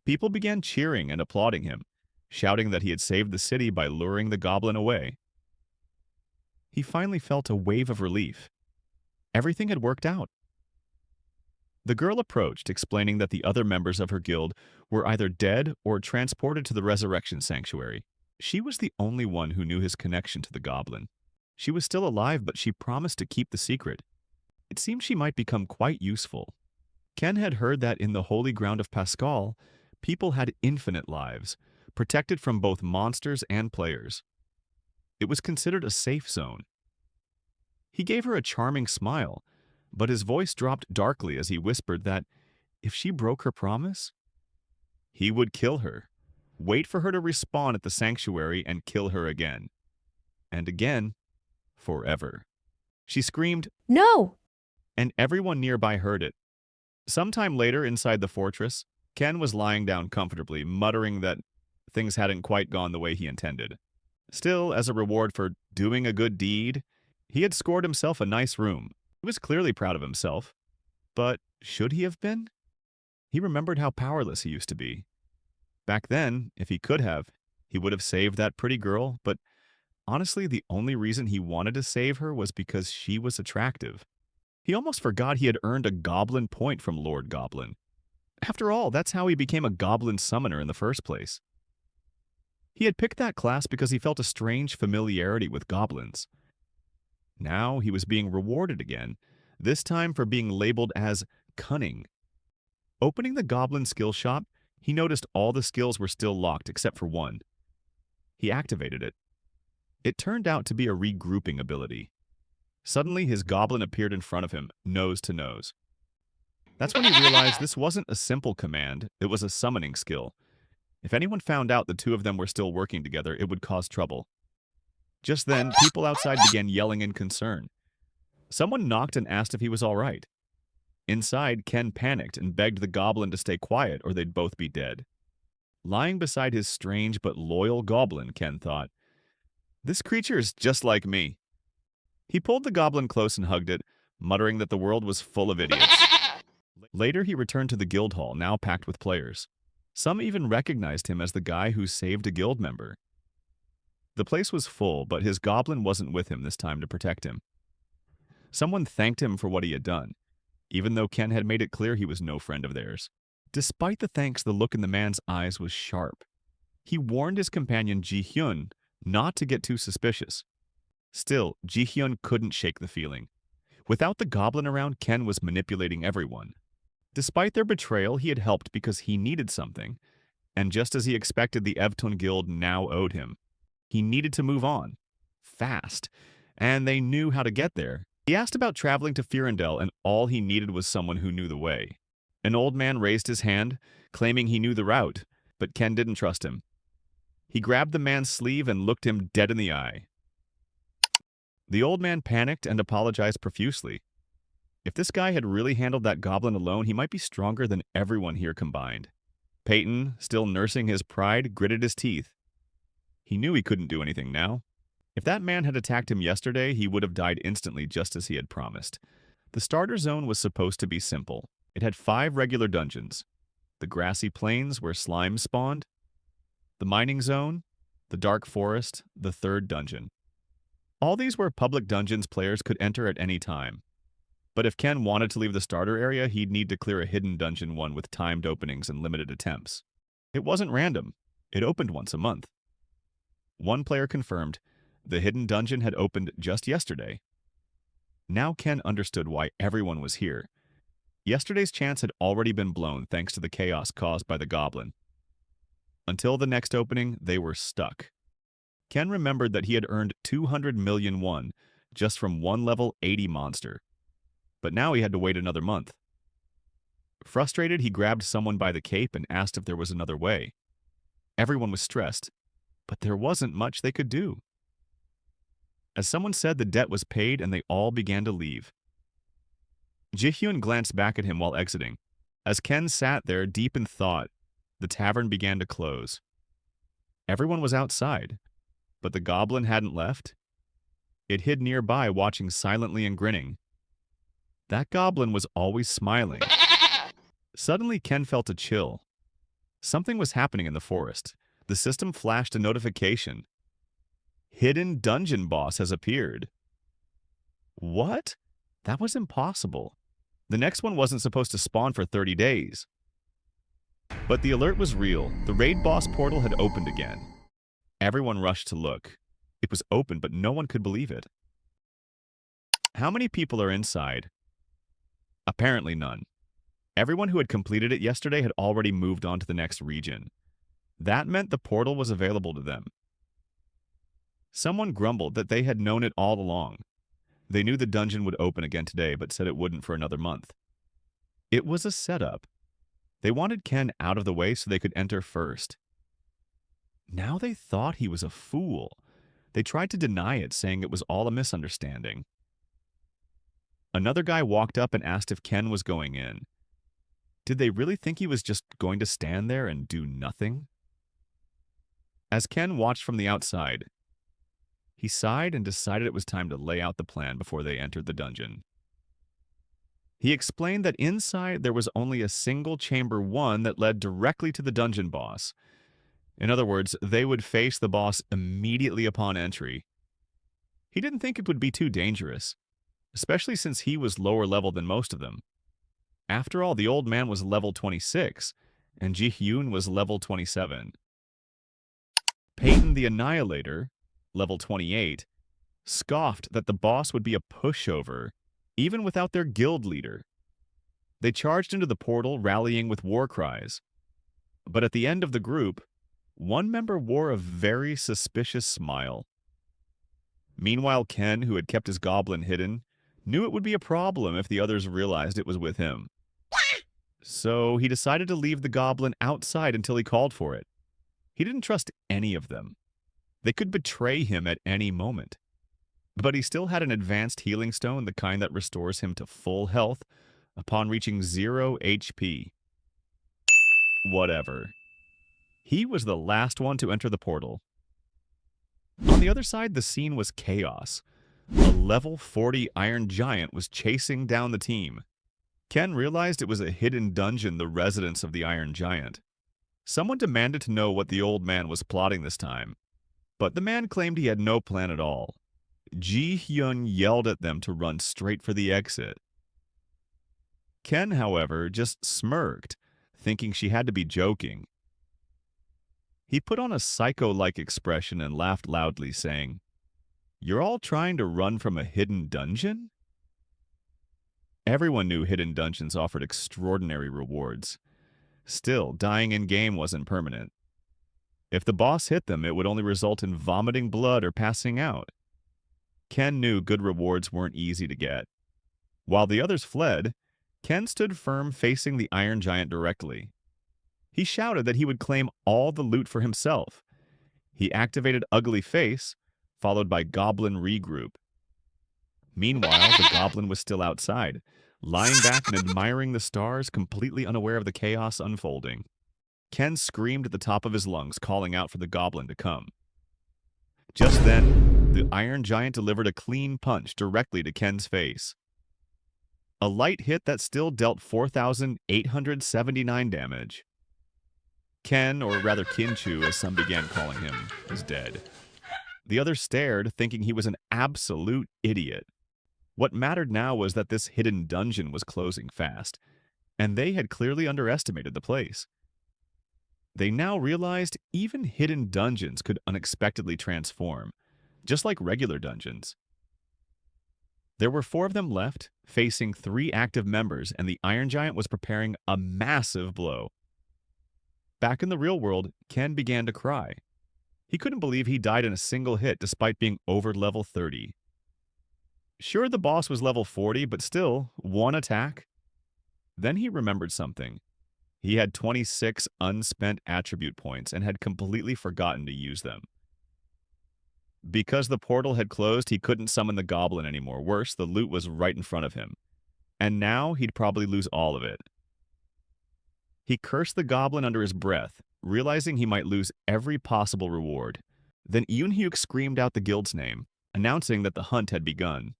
People began cheering and applauding him, shouting that he had saved the city by luring the goblin away. He finally felt a wave of relief. Everything had worked out. The girl approached, explaining that the other members of her guild were either dead or transported to the Resurrection Sanctuary. She was the only one who knew his connection to the goblin. She was still alive, but she promised to keep the secret. It seemed she might become quite useful. Ken had heard that in the holy ground of Pascal, people had infinite lives, protected from both monsters and players. It was considered a safe zone. He gave her a charming smile, but his voice dropped darkly as he whispered that if she broke her promise, he would kill her, wait for her to respawn at the sanctuary and kill her again. And again, forever. She screamed, No! And everyone nearby heard it. Sometime later, inside the fortress, Ken was lying down comfortably, muttering that things hadn't quite gone the way he intended. Still, as a reward for doing a good deed, he had scored himself a nice room. He was clearly proud of himself. But should he have been? He remembered how powerless he used to be. Back then, if he could have, he would have saved that pretty girl, but honestly, the only reason he wanted to save her was because she was attractive. He almost forgot he had earned a goblin point from Lord Goblin. After all, that's how he became a goblin summoner in the first place. He had picked that class because he felt a strange familiarity with goblins. Now he was being rewarded again, this time for being labeled as cunning. Opening the goblin skill shop, he noticed all the skills were still locked except for one. He activated it. It turned out to be a regrouping ability. Suddenly, his goblin appeared in front of him, nose to nose. That's when he realized this wasn't a simple command, it was a summoning skill. If anyone found out the two of them were still working together, it would cause trouble. Just then, people outside began yelling in concern. Someone knocked and asked if he was all right. Inside, Ken panicked and begged the goblin to stay quiet or they'd both be dead. Lying beside his strange but loyal goblin, Ken thought, "This creature is just like me." He pulled the goblin close and hugged it, muttering that the world was full of idiots. Later, he returned to the guild hall, now packed with players. Some even recognized him as the guy who saved a guild member. The place was full, but his goblin wasn't with him this time to protect him. Someone thanked him for what he had done, even though Ken had made it clear he was no friend of theirs. Despite the thanks, the look in the man's eyes was sharp. He warned his companion Ji-hyun not to get too suspicious. Still, Ji-hyun couldn't shake the feeling. Without the goblin around, Ken was manipulating everyone. Despite their betrayal, he had helped because he needed something, and just as he expected, the Evtun Guild now owed him. He needed to move on. Fast. And they knew how to get there. He asked about traveling to Firandel, and all he needed was someone who knew the way. An old man raised his hand, claiming he knew the route, but Ken didn't trust him. He grabbed the man's sleeve and looked him dead in the eye. The old man panicked and apologized profusely. If this guy had really handled that goblin alone, he might be stronger than everyone here combined. Peyton, still nursing his pride, gritted his teeth. He knew he couldn't do anything now. If that man had attacked him yesterday, he would have died instantly just as he had promised. The starter zone was supposed to be simple. It had 5 regular dungeons. The grassy plains where slime spawned, the mining zone, the dark forest, the 3rd dungeon. All these were public dungeons players could enter at any time. But if Ken wanted to leave the starter area, he'd need to clear a hidden dungeon one with timed openings and limited attempts. It wasn't random. It opened once a month. One player confirmed the hidden dungeon had opened just yesterday. Now Ken understood why everyone was here. Yesterday's chance had already been blown thanks to the chaos caused by the goblin. Until the next opening, they were stuck. Ken remembered that he had earned 200 million won just from one level 80 monster. But now he had to wait another month. Frustrated, he grabbed someone by the cape and asked if there was another way. Everyone was stressed, but there wasn't much they could do. As someone said, the debt was paid and they all began to leave. Ji-hyun glanced back at him while exiting. As Ken sat there deep in thought, the tavern began to close. Everyone was outside, but the goblin hadn't left. It hid nearby, watching silently and grinning. That goblin was always smiling. Suddenly, Ken felt a chill. Something was happening in the forest. The system flashed a notification. Hidden dungeon boss has appeared. What? That was impossible. The next one wasn't supposed to spawn for 30 days. But the alert was real. The raid boss portal had opened again. Everyone rushed to look. It was open, but no one could believe it. How many people are inside? Apparently none. Everyone who had completed it yesterday had already moved on to the next region. That meant the portal was available to them. Someone grumbled that they had known it all along. They knew the dungeon would open again today, but said it wouldn't for another month. It was a setup. They wanted Ken out of the way so they could enter first. Now they thought he was a fool. They tried to deny it, saying it was all a misunderstanding. Another guy walked up and asked if Ken was going in. Did they really think he was just going to stand there and do nothing? As Ken watched from the outside, he sighed and decided it was time to lay out the plan before they entered the dungeon. He explained that inside there was only a single chamber one that led directly to the dungeon boss. In other words, they would face the boss immediately upon entry. He didn't think it would be too dangerous, especially since he was lower level than most of them. After all, the old man was level 26, and Ji-hyun was level 27. Peyton the Annihilator, level 28, scoffed that the boss would be a pushover, even without their guild leader. They charged into the portal, rallying with war cries. But at the end of the group, one member wore a very suspicious smile. Meanwhile, Ken, who had kept his goblin hidden, knew it would be a problem if the others realized it was with him. So he decided to leave the goblin outside until he called for it. He didn't trust any of them. They could betray him at any moment. But he still had an advanced healing stone, the kind that restores him to full health upon reaching 0 HP. Whatever. He was the last one to enter the portal. On the other side, the scene was chaos. A level 40 Iron Giant was chasing down the team. Ken realized it was a hidden dungeon, the residence of the Iron Giant. Someone demanded to know what the old man was plotting this time. But the man claimed he had no plan at all. Ji-hyun yelled at them to run straight for the exit. Ken, however, just smirked, thinking she had to be joking. He put on a psycho-like expression and laughed loudly, saying, "You're all trying to run from a hidden dungeon?" Everyone knew hidden dungeons offered extraordinary rewards. Still, dying in-game wasn't permanent. If the boss hit them, it would only result in vomiting blood or passing out. Ken knew good rewards weren't easy to get. While the others fled, Ken stood firm facing the Iron Giant directly. He shouted that he would claim all the loot for himself. He activated Ugly Face, followed by Goblin Regroup. Meanwhile, the goblin was still outside, lying back and admiring the stars, completely unaware of the chaos unfolding. Ken screamed at the top of his lungs, calling out for the goblin to come. Just then, the Iron Giant delivered a clean punch directly to Ken's face. A light hit that still dealt 4,879 damage. Ken, or rather Kinchu as some began calling him, was dead. The others stared, thinking he was an absolute idiot. What mattered now was that this hidden dungeon was closing fast, and they had clearly underestimated the place. They now realized even hidden dungeons could unexpectedly transform, just like regular dungeons. There were 4 of them left, facing 3 active members, and the Iron Giant was preparing a massive blow. Back in the real world, Ken began to cry. He couldn't believe he died in a single hit despite being over level 30. Sure, the boss was level 40, but still, 1 attack? Then he remembered something. He had 26 unspent attribute points and had completely forgotten to use them. Because the portal had closed, he couldn't summon the goblin anymore. Worse, the loot was right in front of him. And now he'd probably lose all of it. He cursed the goblin under his breath, realizing he might lose every possible reward. Then Yoonhyuk screamed out the guild's name, announcing that the hunt had begun.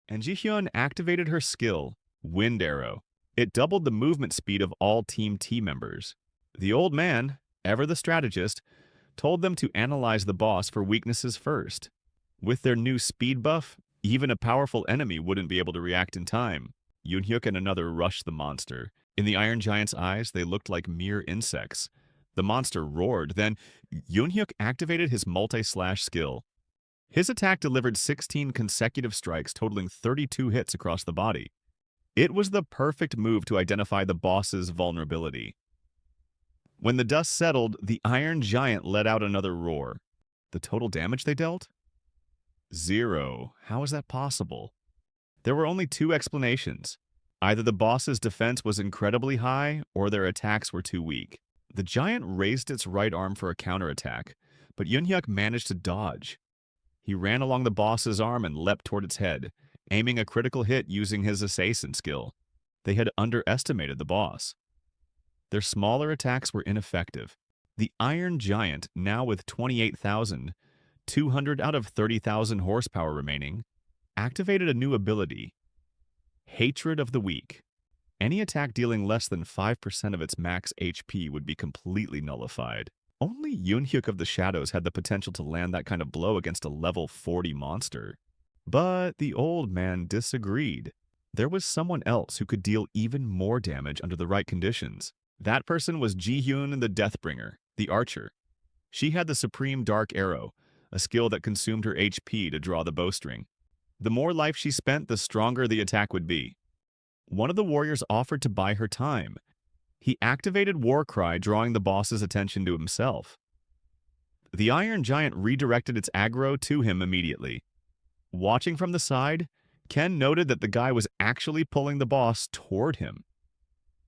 And Jihyun activated her skill, Wind Arrow. It doubled the movement speed of all Team T members. The old man, ever the strategist, told them to analyze the boss for weaknesses first. With their new speed buff, even a powerful enemy wouldn't be able to react in time. Yoonhyuk and another rushed the monster. In the Iron Giant's eyes, they looked like mere insects. The monster roared. Then Yoonhyuk activated his multi-slash skill. His attack delivered 16 consecutive strikes, totaling 32 hits across the body. It was the perfect move to identify the boss's vulnerability. When the dust settled, the Iron Giant let out another roar. The total damage they dealt? 0. How is that possible? There were only 2 explanations. Either the boss's defense was incredibly high, or their attacks were too weak. The giant raised its right arm for a counterattack, but Yoonhyuk managed to dodge. He ran along the boss's arm and leapt toward its head, aiming a critical hit using his assassin skill. They had underestimated the boss. Their smaller attacks were ineffective. The Iron Giant, now with 28,200 out of 30,000 horsepower remaining, activated a new ability, Hatred of the Weak. Any attack dealing less than 5% of its max HP would be completely nullified. Only Yoonhyuk of the Shadows had the potential to land that kind of blow against a level 40 monster. But the old man disagreed. There was someone else who could deal even more damage under the right conditions. That person was Jihyun the Deathbringer, the archer. She had the Supreme Dark Arrow, a skill that consumed her HP to draw the bowstring. The more life she spent, the stronger the attack would be. One of the warriors offered to buy her time. He activated Warcry, drawing the boss's attention to himself. The Iron Giant redirected its aggro to him immediately. Watching from the side, Ken noted that the guy was actually pulling the boss toward him.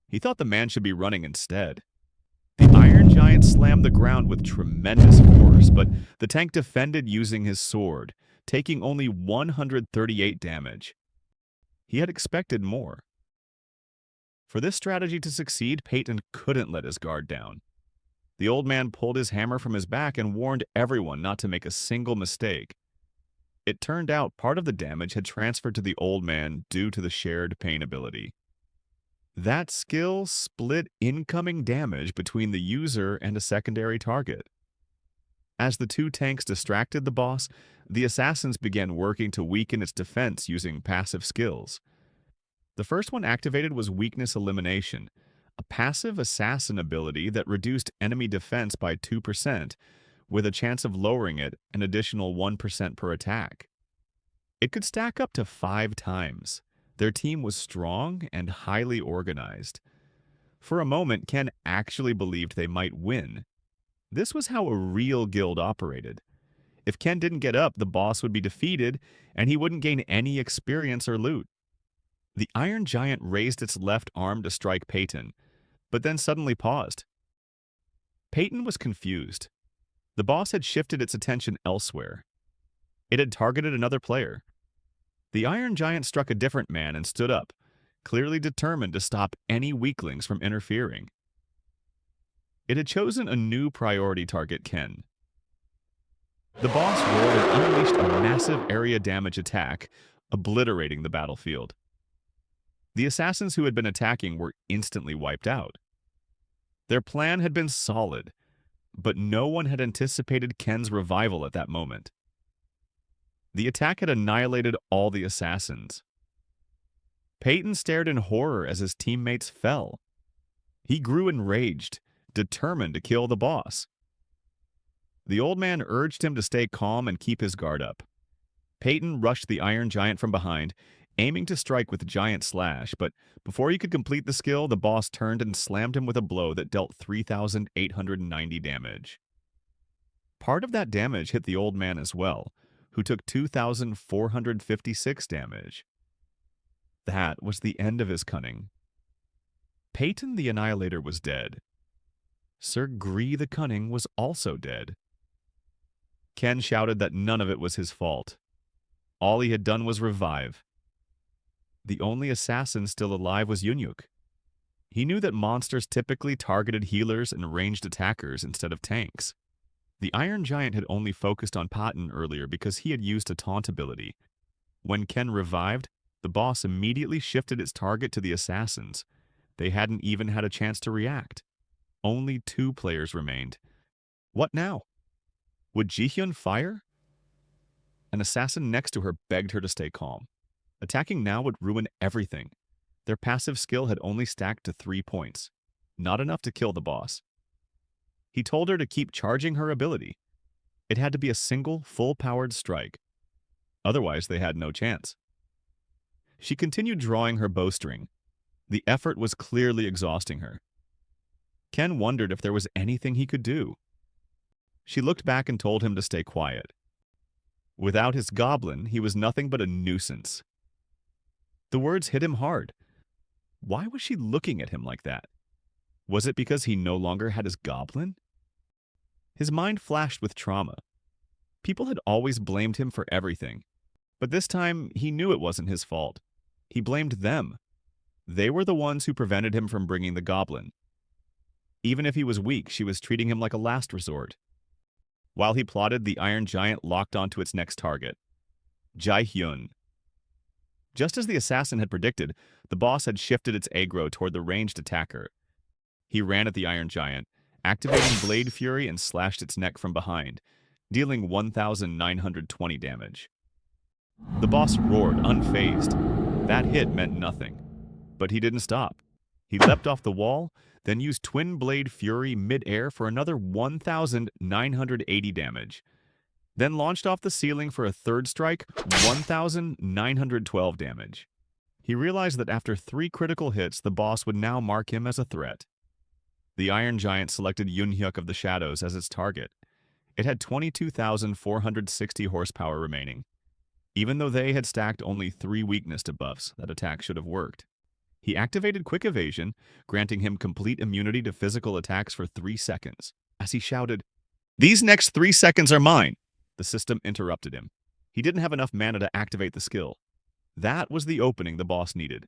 He thought the man should be running instead. The Iron Giant slammed the ground with tremendous force, but the tank defended using his sword, taking only 138 damage. He had expected more. For this strategy to succeed, Peyton couldn't let his guard down. The old man pulled his hammer from his back and warned everyone not to make a single mistake. It turned out part of the damage had transferred to the old man due to the shared pain ability. That skill split incoming damage between the user and a secondary target. As the 2 tanks distracted the boss, the assassins began working to weaken its defense using passive skills. The first one activated was Weakness Elimination, a passive assassin ability that reduced enemy defense by 2%, with a chance of lowering it an additional 1% per attack. It could stack up to 5 times. Their team was strong and highly organized. For a moment, Ken actually believed they might win. This was how a real guild operated. If Ken didn't get up, the boss would be defeated, and he wouldn't gain any experience or loot. The Iron Giant raised its left arm to strike Peyton, but then suddenly paused. Peyton was confused. The boss had shifted its attention elsewhere. It had targeted another player. The Iron Giant struck a different man and stood up, clearly determined to stop any weaklings from interfering. It had chosen a new priority target, Ken. The boss roared and unleashed a massive area damage attack, obliterating the battlefield. The assassins who had been attacking were instantly wiped out. Their plan had been solid, but no one had anticipated Ken's revival at that moment. The attack had annihilated all the assassins. Peyton stared in horror as his teammates fell. He grew enraged, determined to kill the boss. The old man urged him to stay calm and keep his guard up. Peyton rushed the Iron Giant from behind, aiming to strike with Giant Slash, but before he could complete the skill, the boss turned and slammed him with a blow that dealt 3,890 damage. Part of that damage hit the old man as well, who took 2,456 damage. That was the end of his cunning. Peyton the Annihilator was dead. Sir Gree the Cunning was also dead. Ken shouted that none of it was his fault. All he had done was revive. The only assassin still alive was Yunyuk. He knew that monsters typically targeted healers and ranged attackers instead of tanks. The Iron Giant had only focused on Patton earlier because he had used a taunt ability. When Ken revived, the boss immediately shifted its target to the assassins. They hadn't even had a chance to react. Only 2 players remained. What now? Would Jihyun fire? An assassin next to her begged her to stay calm. Attacking now would ruin everything. Their passive skill had only stacked to 3 points. Not enough to kill the boss. He told her to keep charging her ability. It had to be a single, full-powered strike. Otherwise, they had no chance. She continued drawing her bowstring. The effort was clearly exhausting her. Ken wondered if there was anything he could do. She looked back and told him to stay quiet. Without his goblin, he was nothing but a nuisance. The words hit him hard. Why was she looking at him like that? Was it because he no longer had his goblin? His mind flashed with trauma. People had always blamed him for everything. But this time, he knew it wasn't his fault. He blamed them. They were the ones who prevented him from bringing the goblin. Even if he was weak, she was treating him like a last resort. While he plotted, the Iron Giant locked onto its next target, Jae-hyun. Just as the assassin had predicted, the boss had shifted its aggro toward the ranged attacker. He ran at the Iron Giant, activating Blade Fury and slashed its neck from behind, dealing 1,920 damage. The boss roared, unfazed. That hit meant nothing. But he didn't stop. He leapt off the wall, then used Twin Blade Fury mid-air for another 1,980 damage. Then launched off the ceiling for a third strike, 1,912 damage. He realized that after 3 critical hits, the boss would now mark him as a threat. The Iron Giant selected Yunhyuk of the Shadows as its target. It had 22,460 horsepower remaining. Even though they had stacked only 3 weakness debuffs, that attack should have worked. He activated Quick Evasion, granting him complete immunity to physical attacks for 3 seconds. As he shouted, "These next 3 seconds are mine!" The system interrupted him. He didn't have enough mana to activate the skill. That was the opening the boss needed.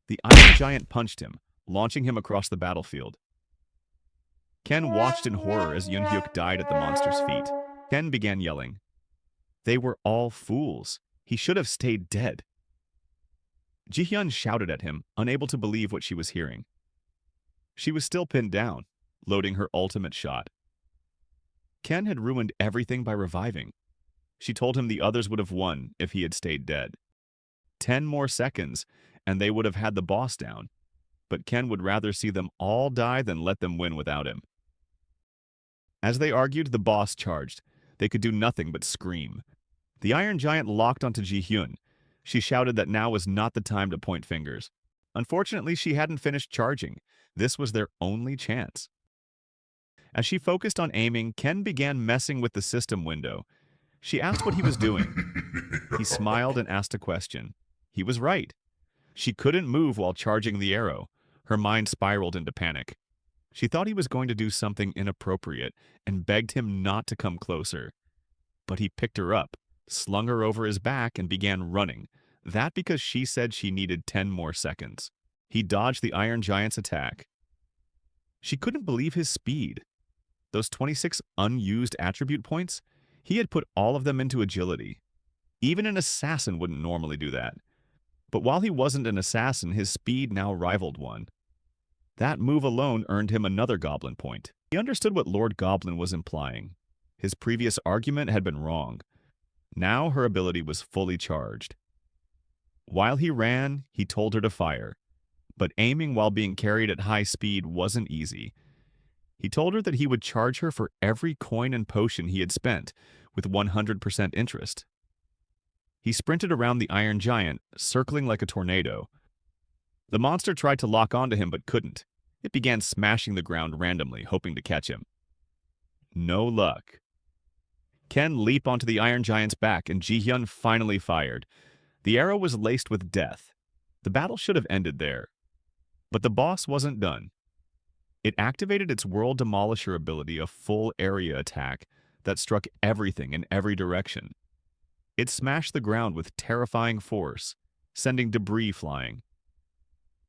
The Iron Giant punched him, launching him across the battlefield. Ken watched in horror as Yunhyuk died at the monster's feet. Ken began yelling. They were all fools. He should have stayed dead. Jihyun shouted at him, unable to believe what she was hearing. She was still pinned down, loading her ultimate shot. Ken had ruined everything by reviving. She told him the others would have won if he had stayed dead. 10 more seconds, and they would have had the boss down. But Ken would rather see them all die than let them win without him. As they argued, the boss charged. They could do nothing but scream. The Iron Giant locked onto Jihyun. She shouted that now was not the time to point fingers. Unfortunately, she hadn't finished charging. This was their only chance. As she focused on aiming, Ken began messing with the system window. She asked what he was doing. He smiled and asked a question. He was right. She couldn't move while charging the arrow. Her mind spiraled into panic. She thought he was going to do something inappropriate and begged him not to come closer. But he picked her up, slung her over his back, and began running. That because she said she needed 10 more seconds. He dodged the Iron Giant's attack. She couldn't believe his speed. Those 26 unused attribute points, he had put all of them into agility. Even an assassin wouldn't normally do that. But while he wasn't an assassin, his speed now rivaled one. That move alone earned him another Goblin point. He understood what Lord Goblin was implying. His previous argument had been wrong. Now her ability was fully charged. While he ran, he told her to fire. But aiming while being carried at high speed wasn't easy. He told her that he would charge her for every coin and potion he had spent, with 100% interest. He sprinted around the Iron Giant, circling like a tornado. The monster tried to lock onto him but couldn't. It began smashing the ground randomly, hoping to catch him. No luck. Ken leaped onto the Iron Giant's back, and Ji-hyun finally fired. The arrow was laced with death. The battle should have ended there. But the boss wasn't done. It activated its World Demolisher ability, a full area attack that struck everything in every direction. It smashed the ground with terrifying force, sending debris flying.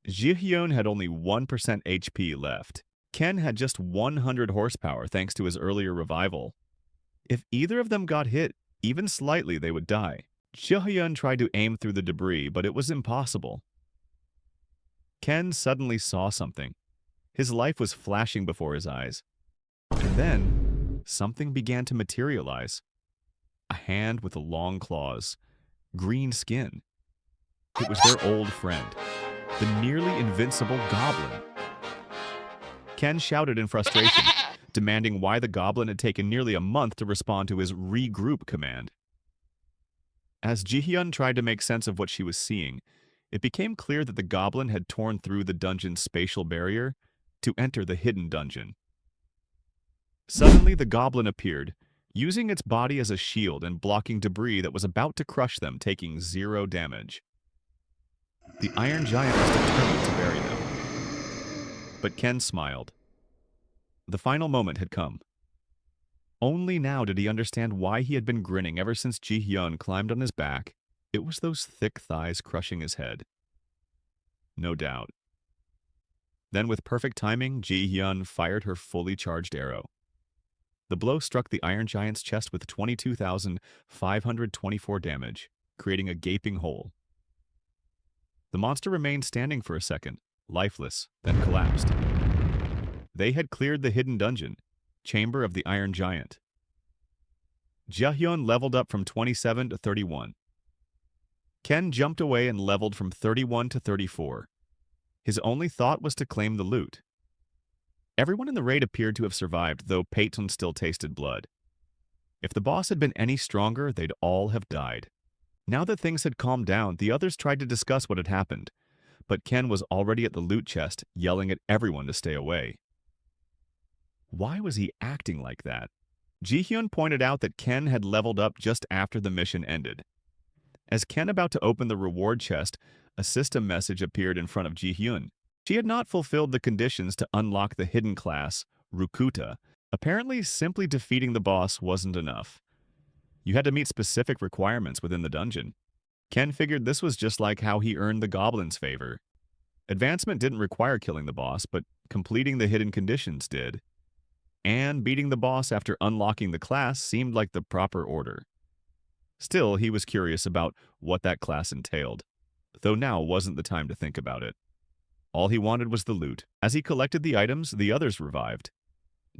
Ji-hyun had only 1% HP left. Ken had just 100 horsepower thanks to his earlier revival. If either of them got hit, even slightly, they would die. Ji-hyun tried to aim through the debris, but it was impossible. Ken suddenly saw something. His life was flashing before his eyes. And then, something began to materialize. A hand with long claws, green skin. It was their old friend, the nearly invincible Goblin. Ken shouted in frustration, demanding why the Goblin had taken nearly a month to respond to his regroup command. As Ji-hyun tried to make sense of what she was seeing, it became clear that the Goblin had torn through the dungeon's spatial barrier to enter the hidden dungeon. Suddenly, the Goblin appeared, using its body as a shield and blocking debris that was about to crush them, taking 0 damage. The Iron Giant was determined to bury them. But Ken smiled. The final moment had come. Only now did he understand why he had been grinning ever since Ji-hyun climbed on his back. It was those thick thighs crushing his head. No doubt. Then with perfect timing, Ji-hyun fired her fully charged arrow. The blow struck the Iron Giant's chest with 22,524 damage, creating a gaping hole. The monster remained standing for a second, lifeless, then collapsed. They had cleared the hidden dungeon, Chamber of the Iron Giant. Ji-hyun leveled up from 27 to 31. Ken jumped away and leveled from 31 to 34. His only thought was to claim the loot. Everyone in the raid appeared to have survived, though Peyton still tasted blood. If the boss had been any stronger, they'd all have died. Now that things had calmed down, the others tried to discuss what had happened, but Ken was already at the loot chest, yelling at everyone to stay away. Why was he acting like that? Ji-hyun pointed out that Ken had leveled up just after the mission ended. As Ken about to open the reward chest, a system message appeared in front of Ji-hyun. She had not fulfilled the conditions to unlock the hidden class, Rukuta. Apparently, simply defeating the boss wasn't enough. You had to meet specific requirements within the dungeon. Ken figured this was just like how he earned the Goblin's favor. Advancement didn't require killing the boss, but completing the hidden conditions did. And beating the boss after unlocking the class seemed like the proper order. Still, he was curious about what that class entailed, though now wasn't the time to think about it. All he wanted was the loot. As he collected the items, the others revived.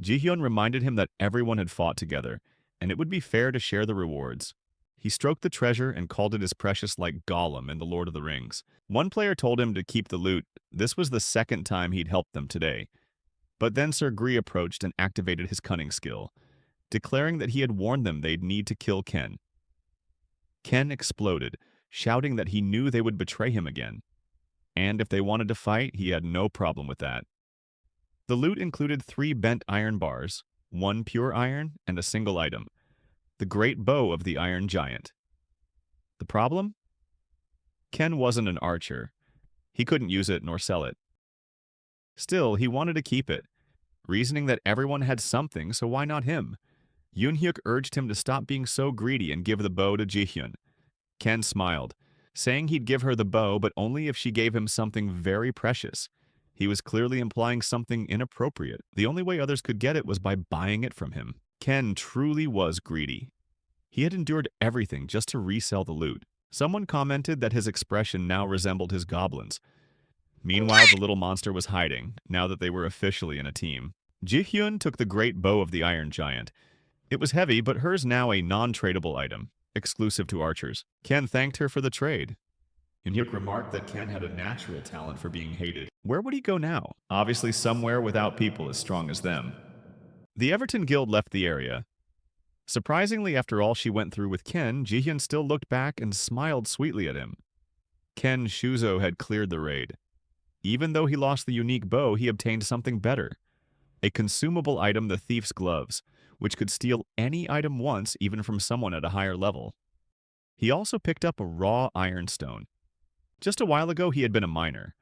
Ji-hyun reminded him that everyone had fought together, and it would be fair to share the rewards. He stroked the treasure and called it his precious like Gollum in The Lord of the Rings. One player told him to keep the loot. This was the second time he'd helped them today. But then Sir Gree approached and activated his cunning skill, declaring that he had warned them they'd need to kill Ken. Ken exploded, shouting that he knew they would betray him again. And if they wanted to fight, he had no problem with that. The loot included 3 bent iron bars, 1 pure iron, and a single item, the great bow of the Iron Giant. The problem? Ken wasn't an archer. He couldn't use it nor sell it. Still, he wanted to keep it, reasoning that everyone had something, so why not him? Yoon-hyuk urged him to stop being so greedy and give the bow to Ji-hyun. Ken smiled, saying he'd give her the bow, but only if she gave him something very precious. He was clearly implying something inappropriate. The only way others could get it was by buying it from him. Ken truly was greedy. He had endured everything just to resell the loot. Someone commented that his expression now resembled his goblins. Meanwhile, the little monster was hiding, now that they were officially in a team. Ji-hyun took the great bow of the Iron Giant. It was heavy, but hers now a non-tradable item, exclusive to archers. Ken thanked her for the trade. Yoon-hyuk remarked that Ken had a natural talent for being hated. Where would he go now? Obviously somewhere without people as strong as them. The Everton Guild left the area. Surprisingly, after all she went through with Ken, Ji-hyun still looked back and smiled sweetly at him. Ken Shuzo had cleared the raid. Even though he lost the unique bow, he obtained something better. A consumable item, the Thief's Gloves, which could steal any item once, even from someone at a higher level. He also picked up a raw ironstone. Just a while ago, he had been a miner,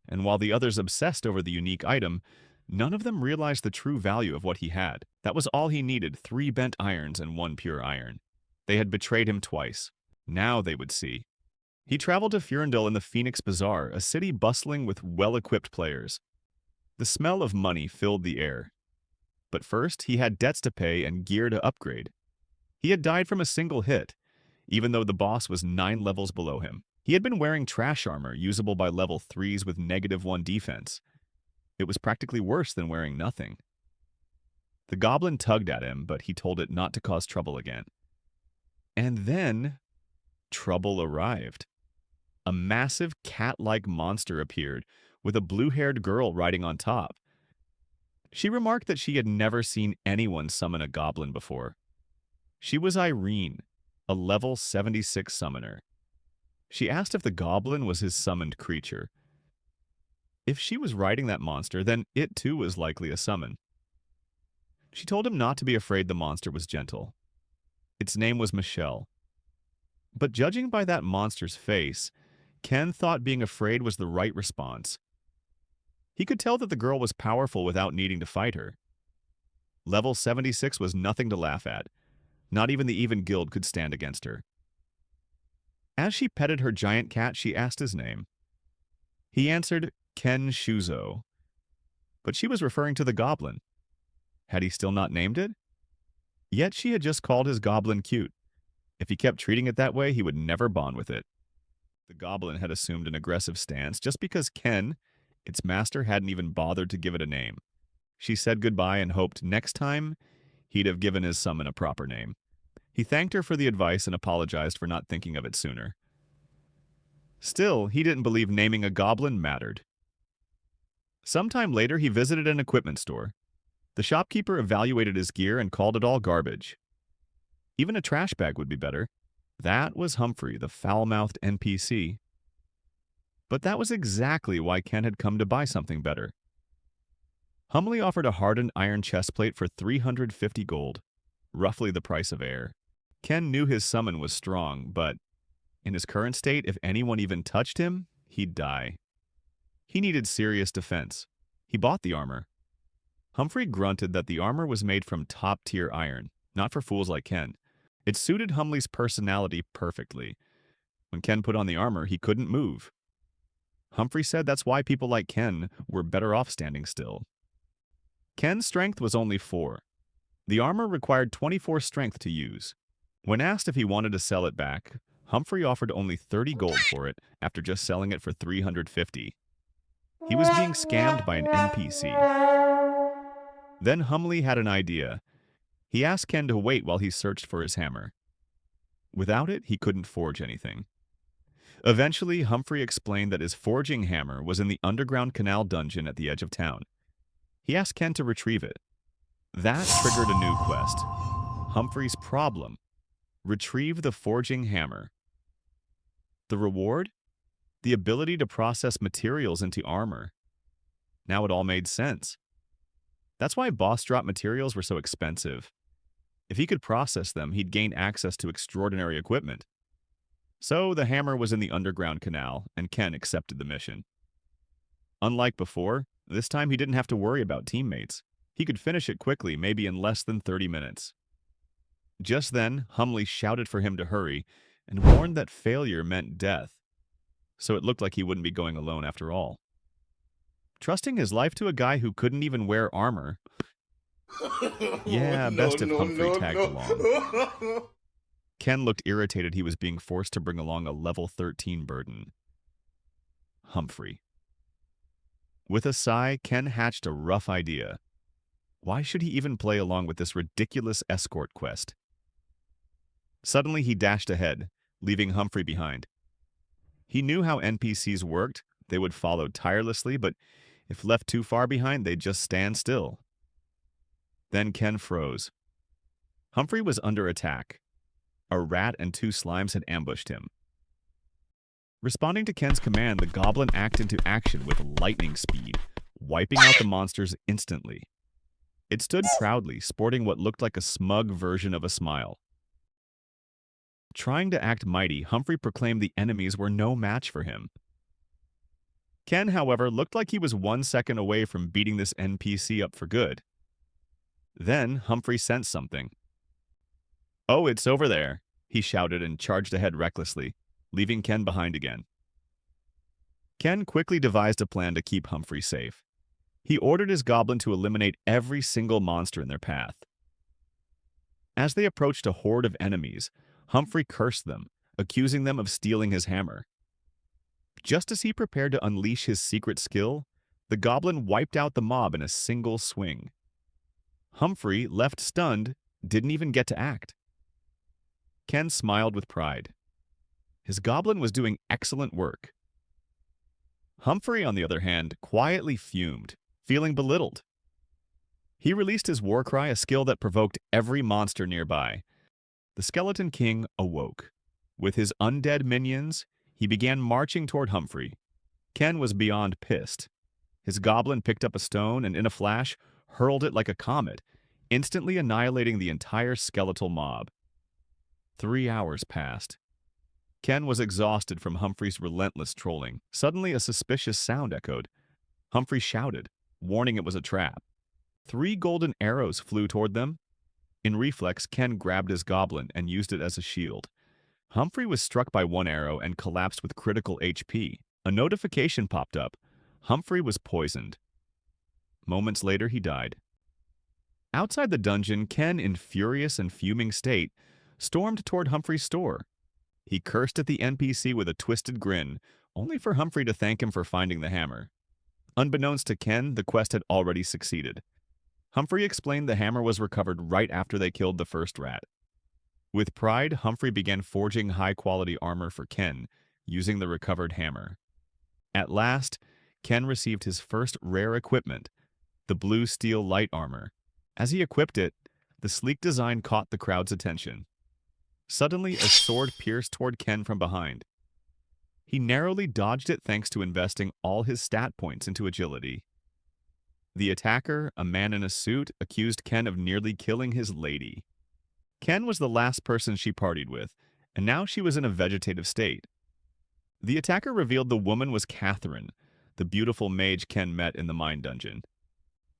and while the others obsessed over the unique item, none of them realized the true value of what he had. That was all he needed, 3 bent irons and 1 pure iron. They had betrayed him twice. Now they would see. He traveled to Furundel in the Phoenix Bazaar, a city bustling with well-equipped players. The smell of money filled the air. But first, he had debts to pay and gear to upgrade. He had died from a single hit, even though the boss was 9 levels below him. He had been wearing trash armor, usable by level 3s with -1 defense. It was practically worse than wearing nothing. The goblin tugged at him, but he told it not to cause trouble again. And then, trouble arrived. A massive cat-like monster appeared, with a blue-haired girl riding on top. She remarked that she had never seen anyone summon a goblin before. She was Irene, a level 76 summoner. She asked if the goblin was his summoned creature. If she was riding that monster, then it too was likely a summon. She told him not to be afraid the monster was gentle. Its name was Michelle. But judging by that monster's face, Ken thought being afraid was the right response. He could tell that the girl was powerful without needing to fight her. Level 76 was nothing to laugh at. Not even the Even Guild could stand against her. As she petted her giant cat, she asked his name. He answered Ken Shuzo. But she was referring to the goblin. Had he still not named it? Yet she had just called his goblin cute. If he kept treating it that way, he would never bond with it. The goblin had assumed an aggressive stance just because Ken, its master, hadn't even bothered to give it a name. She said goodbye and hoped next time he'd have given his summon a proper name. He thanked her for the advice and apologized for not thinking of it sooner. Still, he didn't believe naming a goblin mattered. Sometime later, he visited an equipment store. The shopkeeper evaluated his gear and called it all garbage. Even a trash bag would be better. That was Humphrey, the foul-mouthed NPC. But that was exactly why Ken had come to buy something better. Humbly offered a hardened iron chestplate for 350 gold, roughly the price of air. Ken knew his summon was strong, but in his current state, if anyone even touched him, he'd die. He needed serious defense. He bought the armor. Humphrey grunted that the armor was made from top-tier iron, not for fools like Ken. It suited Humbly's personality perfectly. When Ken put on the armor, he couldn't move. Humphrey said that's why people like Ken were better off standing still. Ken's strength was only 4. The armor required 24 strength to use. When asked if he wanted to sell it back, Humphrey offered only 30 gold for it after just selling it for 350. He was being scammed by an NPC. Then Humbly had an idea. He asked Ken to wait while he searched for his hammer. Without it, he couldn't forge anything. Eventually, Humphrey explained that his forging hammer was in the underground canal dungeon at the edge of town. He asked Ken to retrieve it. That triggered a new quest. Humphrey's problem: retrieve the forging hammer. The reward? The ability to process materials into armor. Now it all made sense. That's why boss drop materials were so expensive. If he could process them, he'd gain access to extraordinary equipment. So the hammer was in the underground canal, and Ken accepted the mission. Unlike before, this time he didn't have to worry about teammates. He could finish it quickly, maybe in less than 30 minutes. Just then, Humley shouted for him to hurry and warned that failure meant death. So it looked like he wouldn't be going alone after all. Trusting his life to a guy who couldn't even wear armor. Yeah, best if Humphrey tagged along. Ken looked irritated he was being forced to bring along a level 13 burden. Humphrey. With a sigh, Ken hatched a rough idea. Why should he even play along with this ridiculous escort quest? Suddenly he dashed ahead, leaving Humphrey behind. He knew how NPCs worked. They would follow tirelessly, but if left too far behind, they'd just stand still. Then Ken froze. Humphrey was under attack. A rat and 2 slimes had ambushed him. Responding to Ken's command, the goblin acted into action with lightning speed, wiping out the monsters instantly. It stood proudly, sporting what looked like a smug version of a smile. Trying to act mighty, Humphrey proclaimed the enemies were no match for him. Ken, however, looked like he was 1 second away from beating this NPC up for good. Then Humphrey sensed something. "Oh, it's over there," he shouted and charged ahead recklessly, leaving Ken behind again. Ken quickly devised a plan to keep Humphrey safe. He ordered his goblin to eliminate every single monster in their path. As they approached a horde of enemies, Humphrey cursed them, accusing them of stealing his hammer. Just as he prepared to unleash his secret skill, the goblin wiped out the mob in a single swing. Humphrey, left stunned, didn't even get to act. Ken smiled with pride. His goblin was doing excellent work. Humphrey, on the other hand, quietly fumed, feeling belittled. He released his war cry, a skill that provoked every monster nearby. The Skeleton King awoke. With his undead minions, he began marching toward Humphrey. Ken was beyond pissed. His goblin picked up a stone and, in a flash, hurled it like a comet, instantly annihilating the entire skeletal mob. 3 hours passed. Ken was exhausted from Humphrey's relentless trolling. Suddenly, a suspicious sound echoed. Humphrey shouted, warning it was a trap. 3 golden arrows flew toward them. In reflex, Ken grabbed his goblin and used it as a shield. Humphrey was struck by 1 arrow and collapsed with critical HP. A notification popped up. Humphrey was poisoned. Moments later, he died. Outside the dungeon, Ken, in furious and fuming state, stormed toward Humphrey's store. He cursed at the NPC with a twisted grin, only for Humphrey to thank him for finding the hammer. Unbeknownst to Ken, the quest had already succeeded. Humphrey explained the hammer was recovered right after they killed the first rat. With pride, Humphrey began forging high-quality armor for Ken, using the recovered hammer. At last, Ken received his first rare equipment, the blue steel light armor. As he equipped it, the sleek design caught the crowd's attention. Suddenly, a sword pierced toward Ken from behind. He narrowly dodged it thanks to investing all his stat points into agility. The attacker, a man in a suit, accused Ken of nearly killing his lady. Ken was the last person she partied with, and now she was in a vegetative state. The attacker revealed the woman was Catherine, the beautiful mage Ken met in the mine dungeon.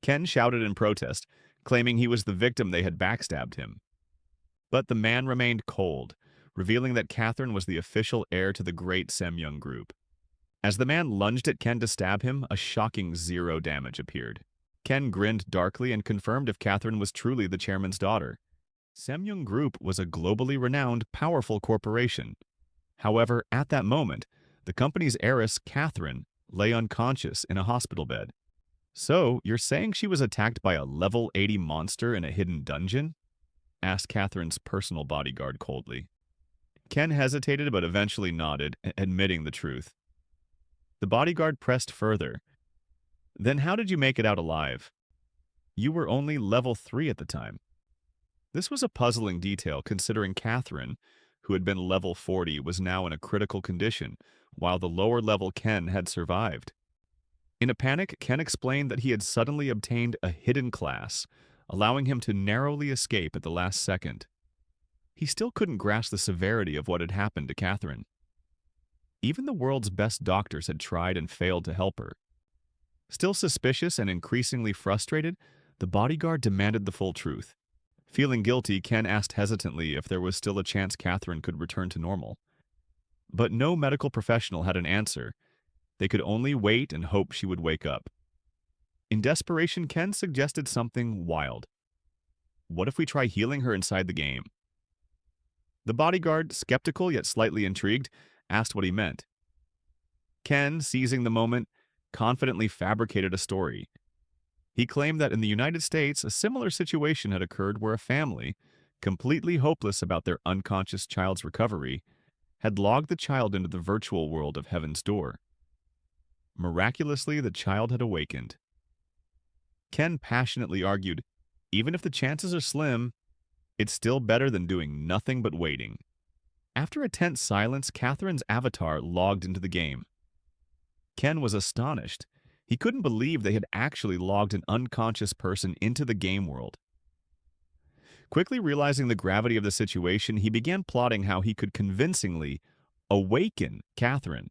Ken shouted in protest, claiming he was the victim they had backstabbed him. But the man remained cold, revealing that Catherine was the official heir to the great Semyoung group. As the man lunged at Ken to stab him, a shocking 0 damage appeared. Ken grinned darkly and confirmed if Catherine was truly the chairman's daughter. Semyoung Group was a globally renowned, powerful corporation. However, at that moment, the company's heiress, Catherine, lay unconscious in a hospital bed. "So, you're saying she was attacked by a level 80 monster in a hidden dungeon?" asked Catherine's personal bodyguard coldly. Ken hesitated but eventually nodded, admitting the truth. The bodyguard pressed further. "Then how did you make it out alive? You were only level 3 at the time." This was a puzzling detail considering Catherine, who had been level 40, was now in a critical condition, while the lower-level Ken had survived. In a panic, Ken explained that he had suddenly obtained a hidden class, allowing him to narrowly escape at the last second. He still couldn't grasp the severity of what had happened to Catherine. Even the world's best doctors had tried and failed to help her. Still suspicious and increasingly frustrated, the bodyguard demanded the full truth. Feeling guilty, Ken asked hesitantly if there was still a chance Catherine could return to normal. But no medical professional had an answer. They could only wait and hope she would wake up. In desperation, Ken suggested something wild. What if we try healing her inside the game? The bodyguard, skeptical yet slightly intrigued, asked what he meant. Ken, seizing the moment, confidently fabricated a story. He claimed that in the United States, a similar situation had occurred where a family, completely hopeless about their unconscious child's recovery, had logged the child into the virtual world of Heaven's Door. Miraculously, the child had awakened. Ken passionately argued, even if the chances are slim, it's still better than doing nothing but waiting. After a tense silence, Catherine's avatar logged into the game. Ken was astonished. He couldn't believe they had actually logged an unconscious person into the game world. Quickly realizing the gravity of the situation, he began plotting how he could convincingly awaken Catherine,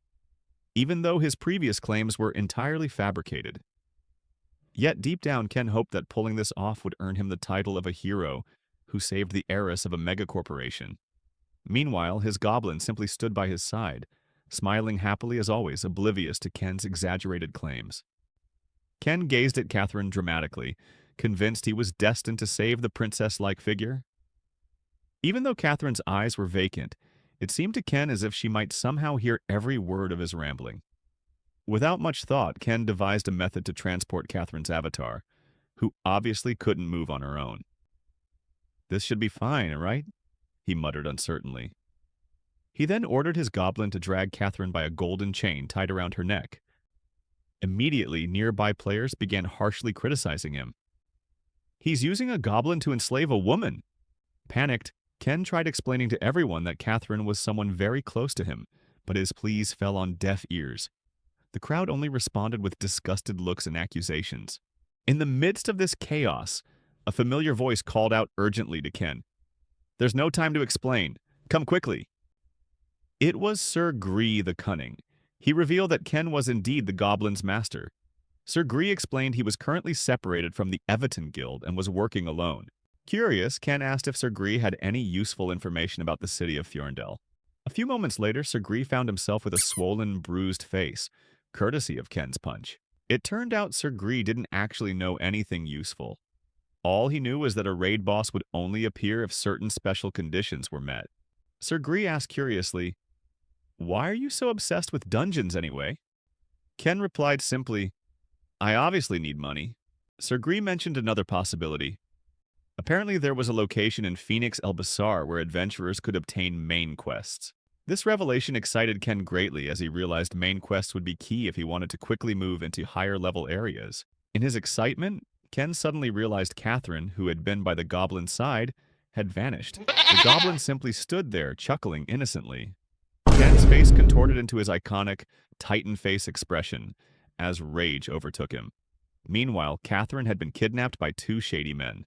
even though his previous claims were entirely fabricated. Yet deep down, Ken hoped that pulling this off would earn him the title of a hero who saved the heiress of a megacorporation. Meanwhile, his goblin simply stood by his side, smiling happily as always, oblivious to Ken's exaggerated claims. Ken gazed at Catherine dramatically, convinced he was destined to save the princess-like figure. Even though Catherine's eyes were vacant, it seemed to Ken as if she might somehow hear every word of his rambling. Without much thought, Ken devised a method to transport Catherine's avatar, who obviously couldn't move on her own. "This should be fine, right?" he muttered uncertainly. He then ordered his goblin to drag Catherine by a golden chain tied around her neck. Immediately, nearby players began harshly criticizing him. "He's using a goblin to enslave a woman!" Panicked, Ken tried explaining to everyone that Catherine was someone very close to him, but his pleas fell on deaf ears. The crowd only responded with disgusted looks and accusations. In the midst of this chaos, a familiar voice called out urgently to Ken. "There's no time to explain. Come quickly." It was Sir Gree the Cunning. He revealed that Ken was indeed the goblin's master. Sir Gree explained he was currently separated from the Everton Guild and was working alone. Curious, Ken asked if Sir Gree had any useful information about the city of Fjorndel. A few moments later, Sir Gree found himself with a swollen, bruised face, courtesy of Ken's punch. It turned out Sir Gree didn't actually know anything useful. All he knew was that a raid boss would only appear if certain special conditions were met. Sir Gree asked curiously, "Why are you so obsessed with dungeons anyway?" Ken replied simply, "I obviously need money." Sir Gree mentioned another possibility. Apparently there was a location in Phoenix El Basar where adventurers could obtain main quests. This revelation excited Ken greatly as he realized main quests would be key if he wanted to quickly move into higher-level areas. In his excitement, Ken suddenly realized Catherine, who had been by the goblin's side, had vanished. The goblin simply stood there, chuckling innocently. Ken's face contorted into his iconic Titan face expression as rage overtook him. Meanwhile, Catherine had been kidnapped by two shady men.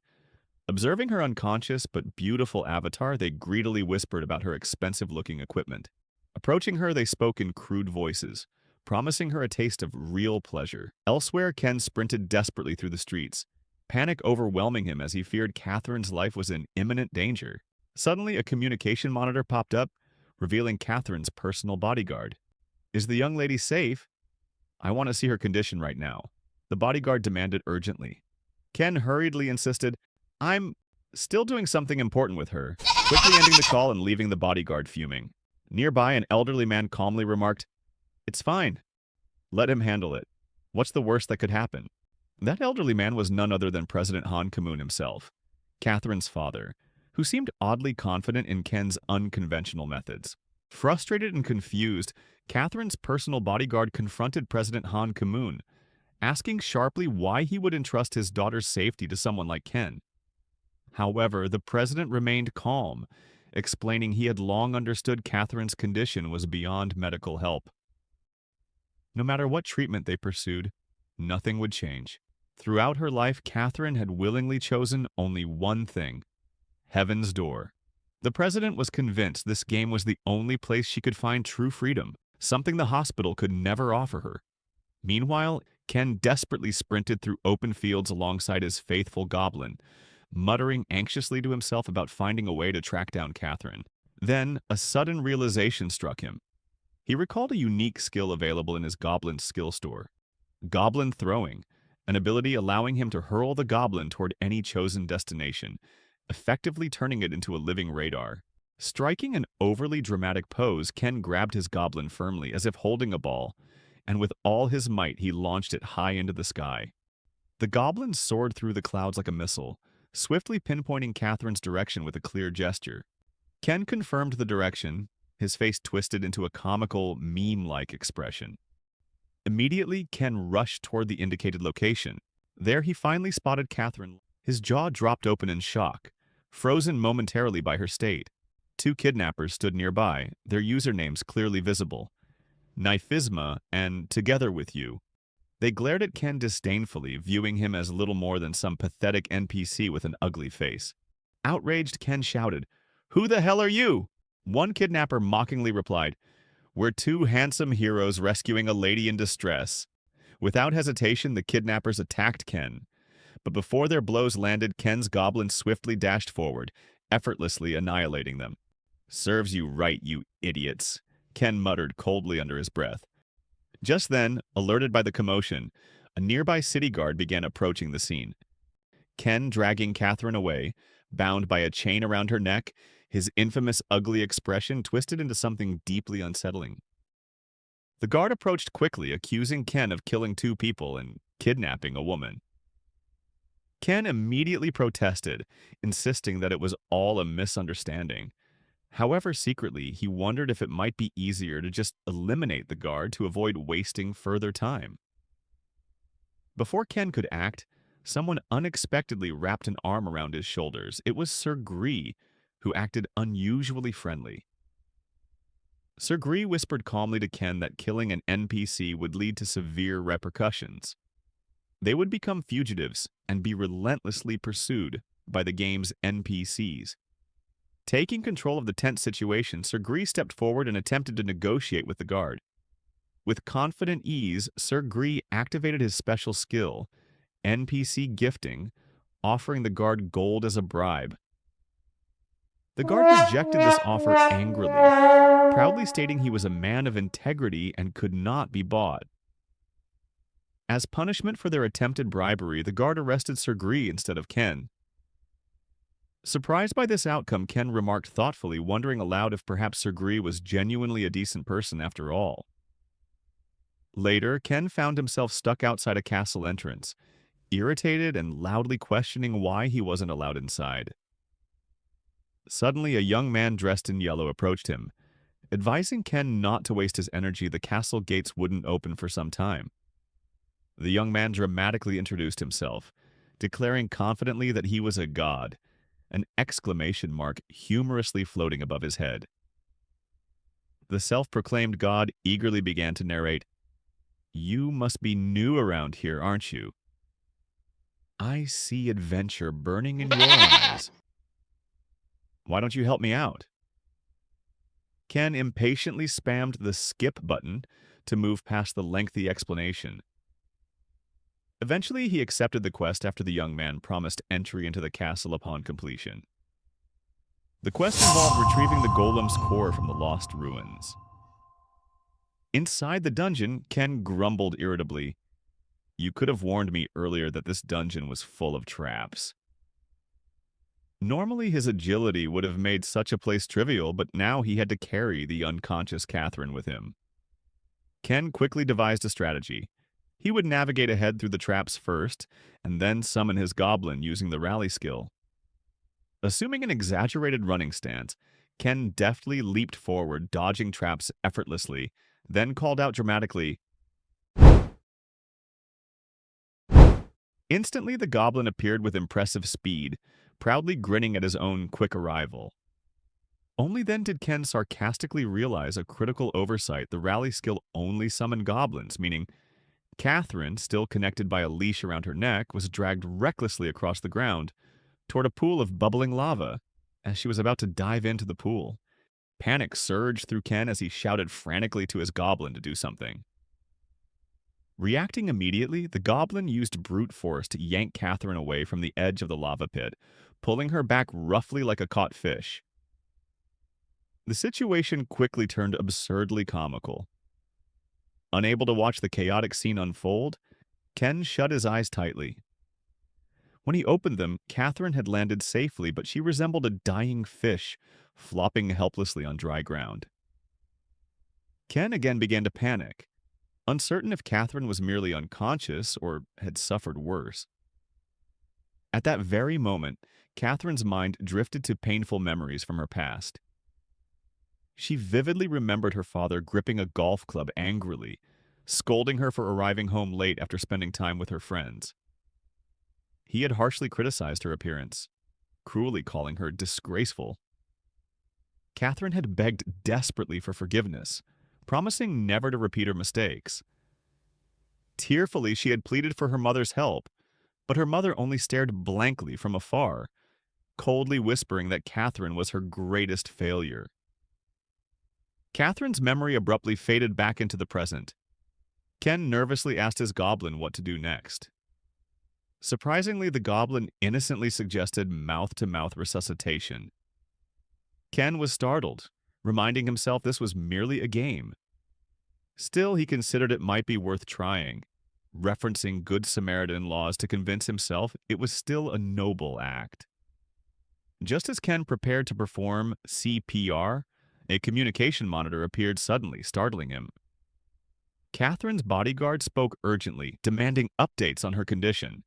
Observing her unconscious but beautiful avatar, they greedily whispered about her expensive-looking equipment. Approaching her, they spoke in crude voices, promising her a taste of real pleasure. Elsewhere, Ken sprinted desperately through the streets, panic overwhelming him as he feared Catherine's life was in imminent danger. Suddenly, a communication monitor popped up, revealing Catherine's personal bodyguard. "Is the young lady safe? I want to see her condition right now," the bodyguard demanded urgently. Ken hurriedly insisted, "I'm still doing something important with her," quickly ending the call and leaving the bodyguard fuming. Nearby, an elderly man calmly remarked, "It's fine. Let him handle it. What's the worst that could happen?" That elderly man was none other than President Han Kamoon himself, Catherine's father, who seemed oddly confident in Ken's unconventional methods. Frustrated and confused, Catherine's personal bodyguard confronted President Han Kamoon, asking sharply why he would entrust his daughter's safety to someone like Ken. However, the president remained calm explaining he had long understood Catherine's condition was beyond medical help. No matter what treatment they pursued, nothing would change. Throughout her life, Catherine had willingly chosen only one thing: heaven's door. The president was convinced this game was the only place she could find true freedom, something the hospital could never offer her. Meanwhile, Ken desperately sprinted through open fields alongside his faithful goblin, muttering anxiously to himself about finding a way to track down Catherine. Then, a sudden realization struck him. He recalled a unique skill available in his goblin skill store: goblin throwing, an ability allowing him to hurl the goblin toward any chosen destination, effectively turning it into a living radar. Striking an overly dramatic pose, Ken grabbed his goblin firmly, as if holding a ball, and with all his might he launched it high into the sky. The goblin soared through the clouds like a missile, swiftly pinpointing Catherine's direction with a clear gesture. Ken confirmed the direction, his face twisted into a comical, meme-like expression. Immediately, Ken rushed toward the indicated location. There he finally spotted Catherine. His jaw dropped open in shock, frozen momentarily by her state. Two kidnappers stood nearby, their usernames clearly visible: Knifisma and Together With You. They glared at Ken disdainfully, viewing him as little more than some pathetic NPC with an ugly face. Outraged, Ken shouted, "Who the hell are you?" One kidnapper mockingly replied, "We're two handsome heroes rescuing a lady in distress." Without hesitation, the kidnappers attacked Ken. But before their blows landed, Ken's goblin swiftly dashed forward, effortlessly annihilating them. "Serves you right, you idiots," Ken muttered coldly under his breath. Just then, alerted by the commotion, a nearby city guard began approaching the scene. Ken dragging Catherine away, bound by a chain around her neck, his infamous ugly expression twisted into something deeply unsettling. The guard approached quickly, accusing Ken of killing two people and kidnapping a woman. Ken immediately protested, insisting that it was all a misunderstanding. However, secretly, he wondered if it might be easier to just eliminate the guard to avoid wasting further time. Before Ken could act, someone unexpectedly wrapped an arm around his shoulders. It was Sir Gree, who acted unusually friendly. Sir Gree whispered calmly to Ken that killing an NPC would lead to severe repercussions. They would become fugitives and be relentlessly pursued by the game's NPCs. Taking control of the tense situation, Sir Gree stepped forward and attempted to negotiate with the guard. With confident ease, Sir Gree activated his special skill, NPC gifting, offering the guard gold as a bribe. The guard rejected this offer angrily, proudly stating he was a man of integrity and could not be bought. As punishment for their attempted bribery, the guard arrested Sir Gree instead of Ken. Surprised by this outcome, Ken remarked thoughtfully, wondering aloud if perhaps Sir Gree was genuinely a decent person after all. Later, Ken found himself stuck outside a castle entrance, irritated and loudly questioning why he wasn't allowed inside. Suddenly, a young man dressed in yellow approached him, advising Ken not to waste his energy. The castle gates wouldn't open for some time. The young man dramatically introduced himself, declaring confidently that he was a god, an exclamation mark humorously floating above his head. The self-proclaimed god eagerly began to narrate, "You must be new around here, aren't you? I see adventure burning in your eyes. Why don't you help me out?" Ken impatiently spammed the skip button to move past the lengthy explanation. Eventually, he accepted the quest after the young man promised entry into the castle upon completion. The quest involved retrieving the golem's core from the lost ruins. Inside the dungeon, Ken grumbled irritably, "You could have warned me earlier that this dungeon was full of traps." Normally, his agility would have made such a place trivial, but now he had to carry the unconscious Catherine with him. Ken quickly devised a strategy. He would navigate ahead through the traps first, and then summon his goblin using the rally skill. Assuming an exaggerated running stance, Ken deftly leaped forward, dodging traps effortlessly, then called out dramatically. Instantly, the goblin appeared with impressive speed, proudly grinning at his own quick arrival. Only then did Ken sarcastically realize a critical oversight. The rally skill only summoned goblins, meaning Catherine, still connected by a leash around her neck, was dragged recklessly across the ground toward a pool of bubbling lava. As she was about to dive into the pool, panic surged through Ken as he shouted frantically to his goblin to do something. Reacting immediately, the goblin used brute force to yank Catherine away from the edge of the lava pit, pulling her back roughly like a caught fish. The situation quickly turned absurdly comical. Unable to watch the chaotic scene unfold, Ken shut his eyes tightly. When he opened them, Catherine had landed safely, but she resembled a dying fish, flopping helplessly on dry ground. Ken again began to panic, uncertain if Catherine was merely unconscious or had suffered worse. At that very moment, Catherine's mind drifted to painful memories from her past. She vividly remembered her father gripping a golf club angrily, scolding her for arriving home late after spending time with her friends. He had harshly criticized her appearance, cruelly calling her disgraceful. Catherine had begged desperately for forgiveness, promising never to repeat her mistakes. Tearfully, she had pleaded for her mother's help, but her mother only stared blankly from afar, coldly whispering that Catherine was her greatest failure. Catherine's memory abruptly faded back into the present. Ken nervously asked his goblin what to do next. Surprisingly, the goblin innocently suggested mouth-to-mouth resuscitation. Ken was startled, reminding himself this was merely a game. Still, he considered it might be worth trying, referencing Good Samaritan laws to convince himself it was still a noble act. Just as Ken prepared to perform CPR, a communication monitor appeared suddenly, startling him. Catherine's bodyguard spoke urgently, demanding updates on her condition.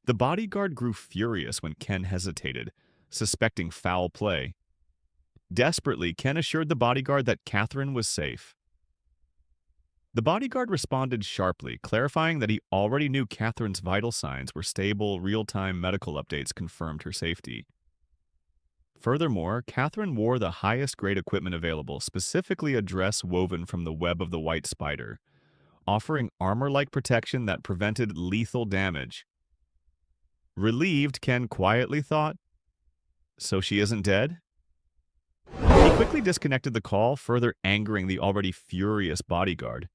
The bodyguard grew furious when Ken hesitated, suspecting foul play. Desperately, Ken assured the bodyguard that Catherine was safe. The bodyguard responded sharply, clarifying that he already knew Catherine's vital signs were stable. Real-time medical updates confirmed her safety. Furthermore, Catherine wore the highest-grade equipment available, specifically a dress woven from the web of the white spider, offering armor-like protection that prevented lethal damage. Relieved, Ken quietly thought, "So she isn't dead?" He quickly disconnected the call, further angering the already furious bodyguard.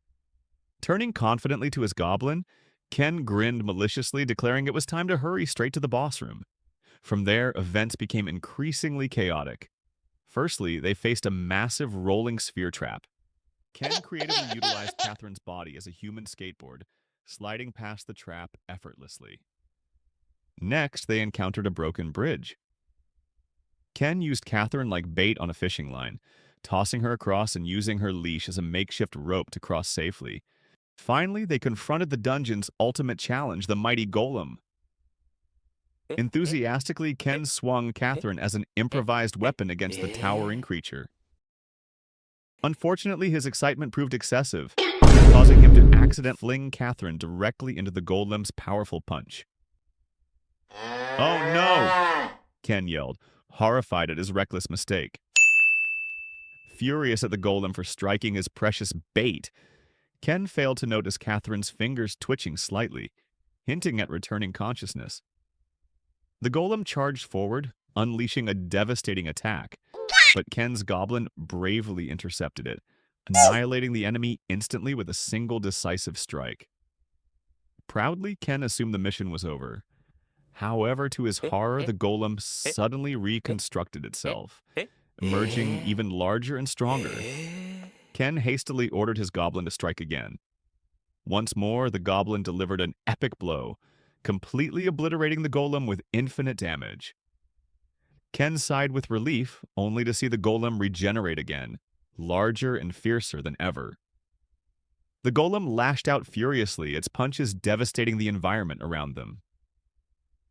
Turning confidently to his goblin, Ken grinned maliciously, declaring it was time to hurry straight to the boss room. From there, events became increasingly chaotic. Firstly, they faced a massive rolling sphere trap. Ken creatively utilized Catherine's body as a human skateboard, sliding past the trap effortlessly. Next, they encountered a broken bridge. Ken used Catherine like bait on a fishing line, tossing her across and using her leash as a makeshift rope to cross safely. Finally, they confronted the dungeon's ultimate challenge, the mighty golem. Enthusiastically, Ken swung Catherine as an improvised weapon against the towering creature. Unfortunately, his excitement proved excessive, causing him to accidentally fling Catherine directly into the golem's powerful punch. "Oh no!" Ken yelled, horrified at his reckless mistake. Furious at the golem for striking his precious bait, Ken failed to notice Catherine's fingers twitching slightly, hinting at returning consciousness. The golem charged forward, unleashing a devastating attack, but Ken's goblin bravely intercepted it, annihilating the enemy instantly with a single decisive strike. Proudly, Ken assumed the mission was over. However, to his horror, the golem suddenly reconstructed itself, emerging even larger and stronger. Ken hastily ordered his goblin to strike again. Once more, the goblin delivered an epic blow, completely obliterating the golem with infinite damage. Ken sighed with relief, only to see the golem regenerate again, larger and fiercer than ever. The golem lashed out furiously, its punches devastating the environment around them.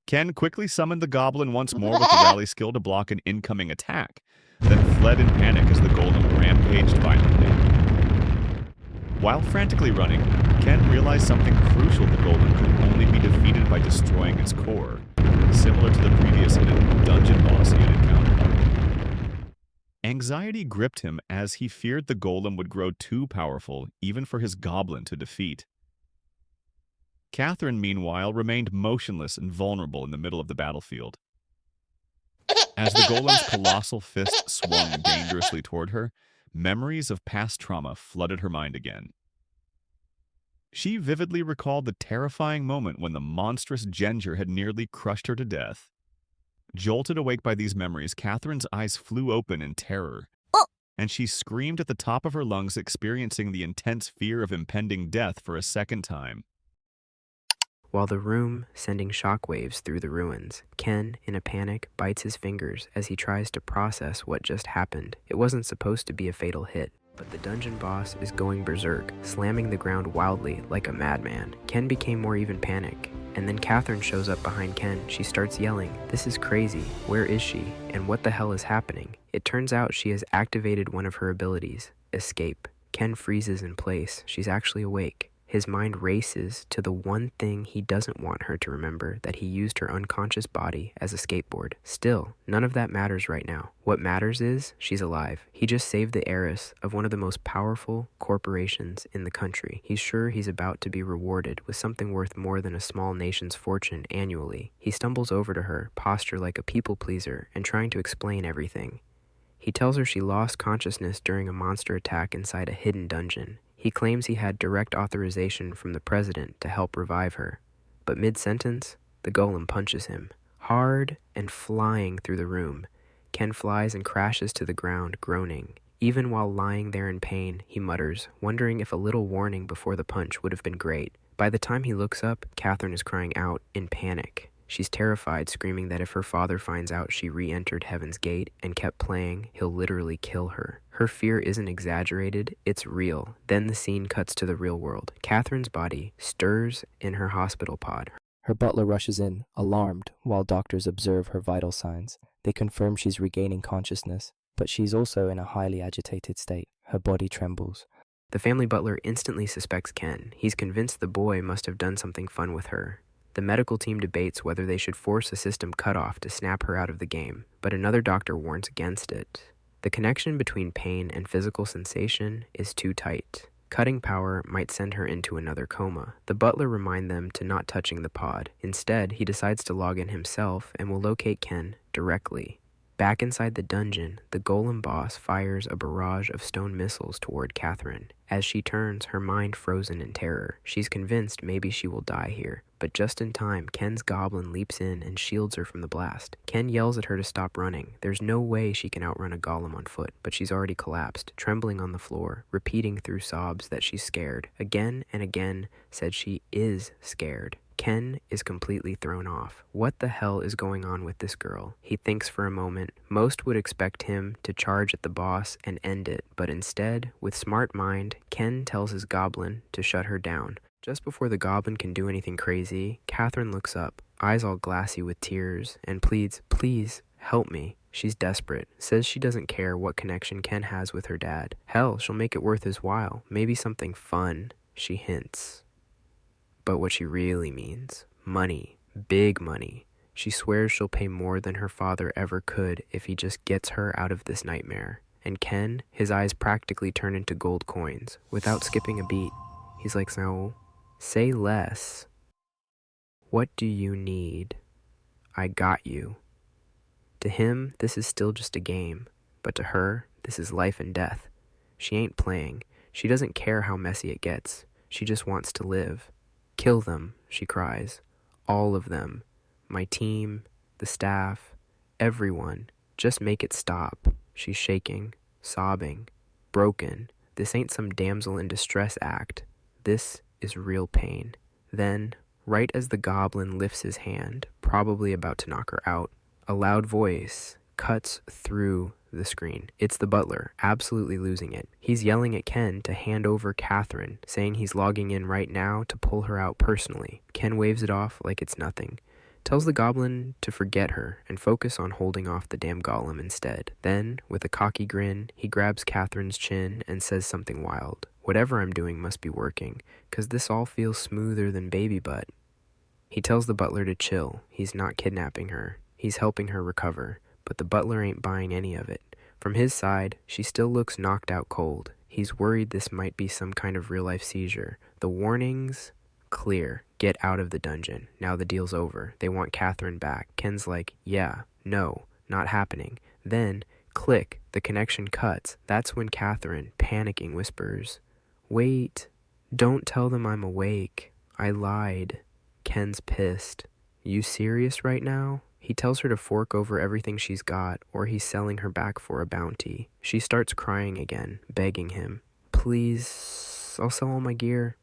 Ken quickly summoned the goblin once more with the rally skill to block an incoming attack, then fled in panic as the golem rampaged violently. While frantically running, Ken realized something crucial: the golem could only be defeated by destroying its core, similar to the previous hidden dungeon boss he had encountered. Anxiety gripped him as he feared the golem would grow too powerful even for his goblin to defeat. Catherine, meanwhile, remained motionless and vulnerable in the middle of the battlefield. As the golem's colossal fist swung dangerously toward her, memories of past trauma flooded her mind again. She vividly recalled the terrifying moment when the monstrous Ginger had nearly crushed her to death. Jolted awake by these memories, Catherine's eyes flew open in terror, and she screamed at the top of her lungs, experiencing the intense fear of impending death for a second time. While the room sending shockwaves through the ruins, Ken, in a panic, bites his fingers as he tries to process what just happened. It wasn't supposed to be a fatal hit, but the dungeon boss is going berserk, slamming the ground wildly like a madman. Ken became more even panic, and then Catherine shows up behind Ken. She starts yelling, "This is crazy. Where is she? And what the hell is happening?" It turns out she has activated one of her abilities, escape. Ken freezes in place. She's actually awake. His mind races to the one thing he doesn't want her to remember, that he used her unconscious body as a skateboard. Still, none of that matters right now. What matters is she's alive. He just saved the heiress of one of the most powerful corporations in the country. He's sure he's about to be rewarded with something worth more than a small nation's fortune annually. He stumbles over to her, posture like a people pleaser, and trying to explain everything. He tells her she lost consciousness during a monster attack inside a hidden dungeon. He claims he had direct authorization from the president to help revive her. But mid-sentence, the golem punches him, hard and flying through the room. Ken flies and crashes to the ground, groaning. Even while lying there in pain, he mutters, wondering if a little warning before the punch would have been great. By the time he looks up, Catherine is crying out in panic. She's terrified, screaming that if her father finds out she re-entered Heaven's Gate and kept playing, he'll literally kill her. Her fear isn't exaggerated, it's real. Then the scene cuts to the real world. Catherine's body stirs in her hospital pod. Her butler rushes in, alarmed, while doctors observe her vital signs. They confirm she's regaining consciousness, but she's also in a highly agitated state. Her body trembles. The family butler instantly suspects Ken. He's convinced the boy must have done something fun with her. The medical team debates whether they should force a system cutoff to snap her out of the game, but another doctor warns against it. The connection between pain and physical sensation is too tight. Cutting power might send her into another coma. The butler reminds them to not touching the pod. Instead, he decides to log in himself and will locate Ken directly. Back inside the dungeon, the golem boss fires a barrage of stone missiles toward Catherine. As she turns, her mind frozen in terror. She's convinced maybe she will die here. But just in time, Ken's goblin leaps in and shields her from the blast. Ken yells at her to stop running. There's no way she can outrun a golem on foot, but she's already collapsed, trembling on the floor, repeating through sobs that she's scared. Again and again said she is scared. Ken is completely thrown off. What the hell is going on with this girl? He thinks for a moment. Most would expect him to charge at the boss and end it, but instead, with smart mind, Ken tells his goblin to shut her down. Just before the goblin can do anything crazy, Catherine looks up, eyes all glassy with tears, and pleads, "Please, help me." She's desperate, says she doesn't care what connection Ken has with her dad. Hell, she'll make it worth his while. Maybe something fun, she hints. But what she really means, money, big money. She swears she'll pay more than her father ever could if he just gets her out of this nightmare. And Ken, his eyes practically turn into gold coins, without skipping a beat. He's like, "No, say less. What do you need? I got you." To him, this is still just a game, but to her, this is life and death. She ain't playing. She doesn't care how messy it gets. She just wants to live. "Kill them," she cries. "All of them. My team, the staff, everyone. Just make it stop." She's shaking, sobbing, broken. This ain't some damsel in distress act. This is real pain. Then, right as the goblin lifts his hand, probably about to knock her out, a loud voice cuts through the screen. It's the butler, absolutely losing it. He's yelling at Ken to hand over Catherine, saying he's logging in right now to pull her out personally. Ken waves it off like it's nothing. Tells the goblin to forget her and focus on holding off the damn golem instead. Then, with a cocky grin, he grabs Catherine's chin and says something wild. "Whatever I'm doing must be working, 'cause this all feels smoother than baby butt." He tells the butler to chill. He's not kidnapping her. He's helping her recover. But the butler ain't buying any of it. From his side, she still looks knocked out cold. He's worried this might be some kind of real-life seizure. The warnings? Clear. Get out of the dungeon. Now the deal's over. They want Catherine back. Ken's like, yeah, no, not happening. Then, click, the connection cuts. That's when Catherine, panicking, whispers, wait, don't tell them I'm awake. I lied. Ken's pissed. You serious right now? He tells her to fork over everything she's got, or he's selling her back for a bounty. She starts crying again, begging him. Please, I'll sell all my gear.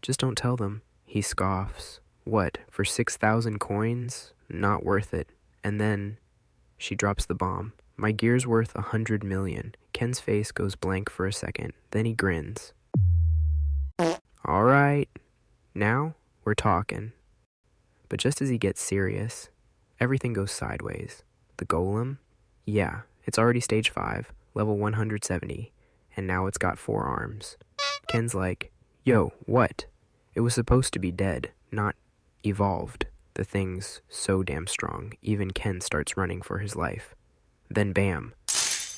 Just don't tell them. He scoffs. What, for 6,000 coins? Not worth it. And then she drops the bomb. My gear's worth 100 million. Ken's face goes blank for a second. Then he grins. All right, now we're talking. But just as he gets serious, everything goes sideways. The golem? Yeah, it's already stage 5, level 170, and now it's got 4 arms. Ken's like, yo, what? It was supposed to be dead, not evolved. The thing's so damn strong, even Ken starts running for his life. Then bam,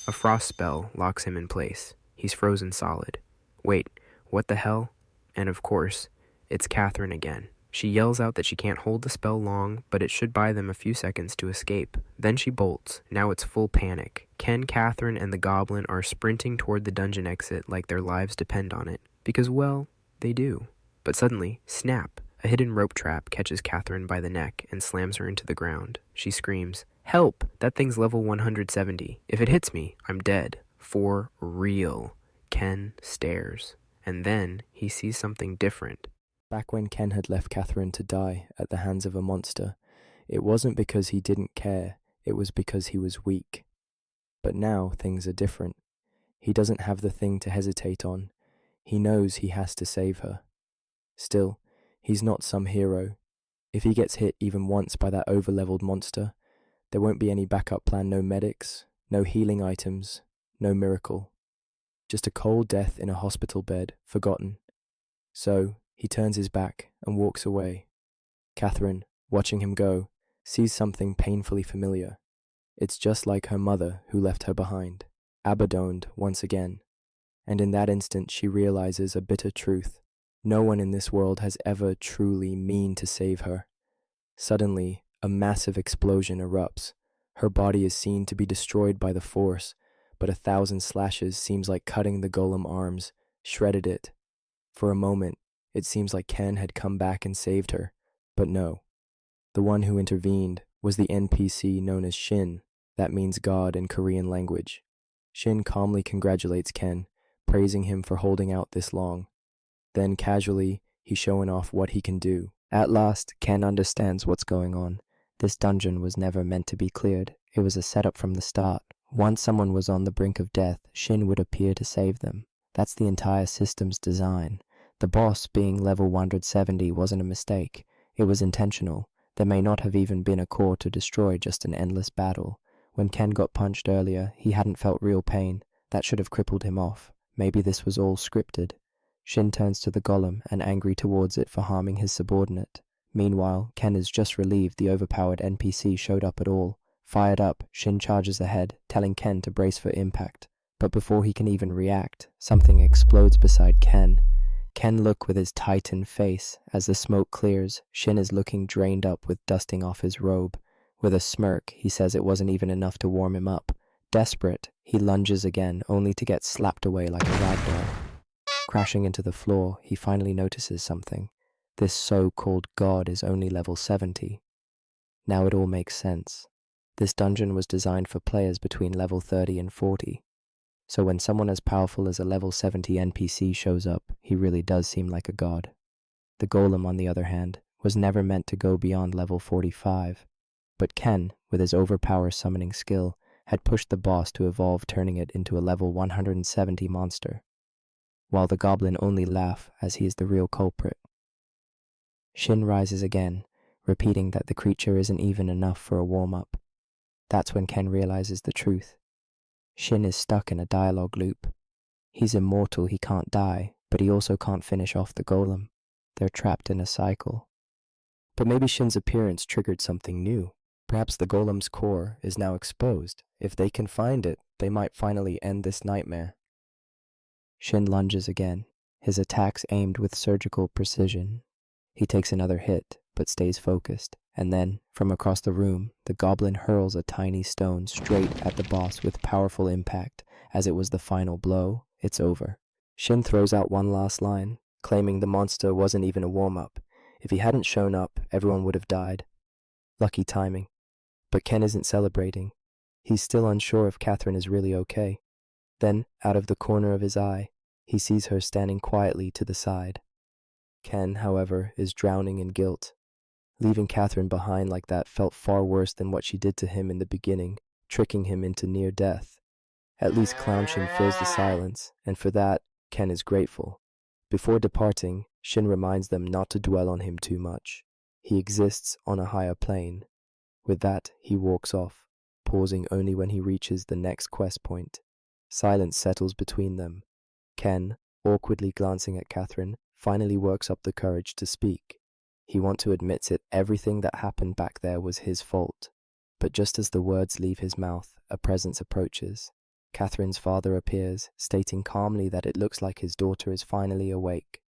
a frost spell locks him in place. He's frozen solid. Wait, what the hell? And of course, it's Catherine again. She yells out that she can't hold the spell long, but it should buy them a few seconds to escape. Then she bolts. Now it's full panic. Ken, Catherine, and the goblin are sprinting toward the dungeon exit like their lives depend on it. Because, well, they do. But suddenly, snap! A hidden rope trap catches Catherine by the neck and slams her into the ground. She screams, help! That thing's level 170. If it hits me, I'm dead. For real. Ken stares. And then he sees something different. Back when Ken had left Catherine to die at the hands of a monster, it wasn't because he didn't care, it was because he was weak. But now things are different. He doesn't have the thing to hesitate on. He knows he has to save her. Still, he's not some hero. If he gets hit even once by that over-leveled monster, there won't be any backup plan, no medics, no healing items, no miracle. Just a cold death in a hospital bed, forgotten. So, he turns his back and walks away. Catherine, watching him go, sees something painfully familiar. It's just like her mother who left her behind, abandoned once again. And in that instant she realizes a bitter truth. No one in this world has ever truly mean to save her. Suddenly, a massive explosion erupts. Her body is seen to be destroyed by the force, but 1,000 slashes seems like cutting the golem arms, shredded it. For a moment, it seems like Ken had come back and saved her, but no. The one who intervened was the NPC known as Shin, that means God in Korean language. Shin calmly congratulates Ken, praising him for holding out this long. Then casually, he's showing off what he can do. At last, Ken understands what's going on. This dungeon was never meant to be cleared. It was a setup from the start. Once someone was on the brink of death, Shin would appear to save them. That's the entire system's design. The boss being level 170 wasn't a mistake. It was intentional. There may not have even been a core to destroy, just an endless battle. When Ken got punched earlier, he hadn't felt real pain. That should have crippled him off. Maybe this was all scripted. Shin turns to the golem and angry towards it for harming his subordinate. Meanwhile, Ken is just relieved the overpowered NPC showed up at all. Fired up, Shin charges ahead, telling Ken to brace for impact. But before he can even react, something explodes beside Ken. Ken looks with his tightened face. As the smoke clears, Shin is looking drained up with dusting off his robe. With a smirk, he says it wasn't even enough to warm him up. Desperate, he lunges again, only to get slapped away like a ragdoll. Crashing into the floor, he finally notices something. This so-called god is only level 70. Now it all makes sense. This dungeon was designed for players between level 30 and 40. So when someone as powerful as a level 70 NPC shows up, he really does seem like a god. The golem, on the other hand, was never meant to go beyond level 45. But Ken, with his overpowered summoning skill, had pushed the boss to evolve, turning it into a level 170 monster. While the goblin only laughs as he is the real culprit. Shin rises again, repeating that the creature isn't even enough for a warm-up. That's when Ken realizes the truth. Shin is stuck in a dialogue loop. He's immortal, he can't die, but he also can't finish off the golem. They're trapped in a cycle. But maybe Shin's appearance triggered something new. Perhaps the golem's core is now exposed. If they can find it, they might finally end this nightmare. Shin lunges again, his attacks aimed with surgical precision. He takes another hit, but stays focused, and then, from across the room, the goblin hurls a tiny stone straight at the boss with powerful impact. As it was the final blow, it's over. Shin throws out one last line, claiming the monster wasn't even a warm-up. If he hadn't shown up, everyone would have died. Lucky timing. But Ken isn't celebrating. He's still unsure if Catherine is really okay. Then, out of the corner of his eye, he sees her standing quietly to the side. Ken, however, is drowning in guilt. Leaving Catherine behind like that felt far worse than what she did to him in the beginning, tricking him into near death. At least Clown Shin fills the silence, and for that, Ken is grateful. Before departing, Shin reminds them not to dwell on him too much. He exists on a higher plane. With that, he walks off, pausing only when he reaches the next quest point. Silence settles between them. Ken, awkwardly glancing at Catherine, finally works up the courage to speak. He wants to admit it, everything that happened back there was his fault. But just as the words leave his mouth, a presence approaches. Catherine's father appears, stating calmly that it looks like his daughter is finally awake.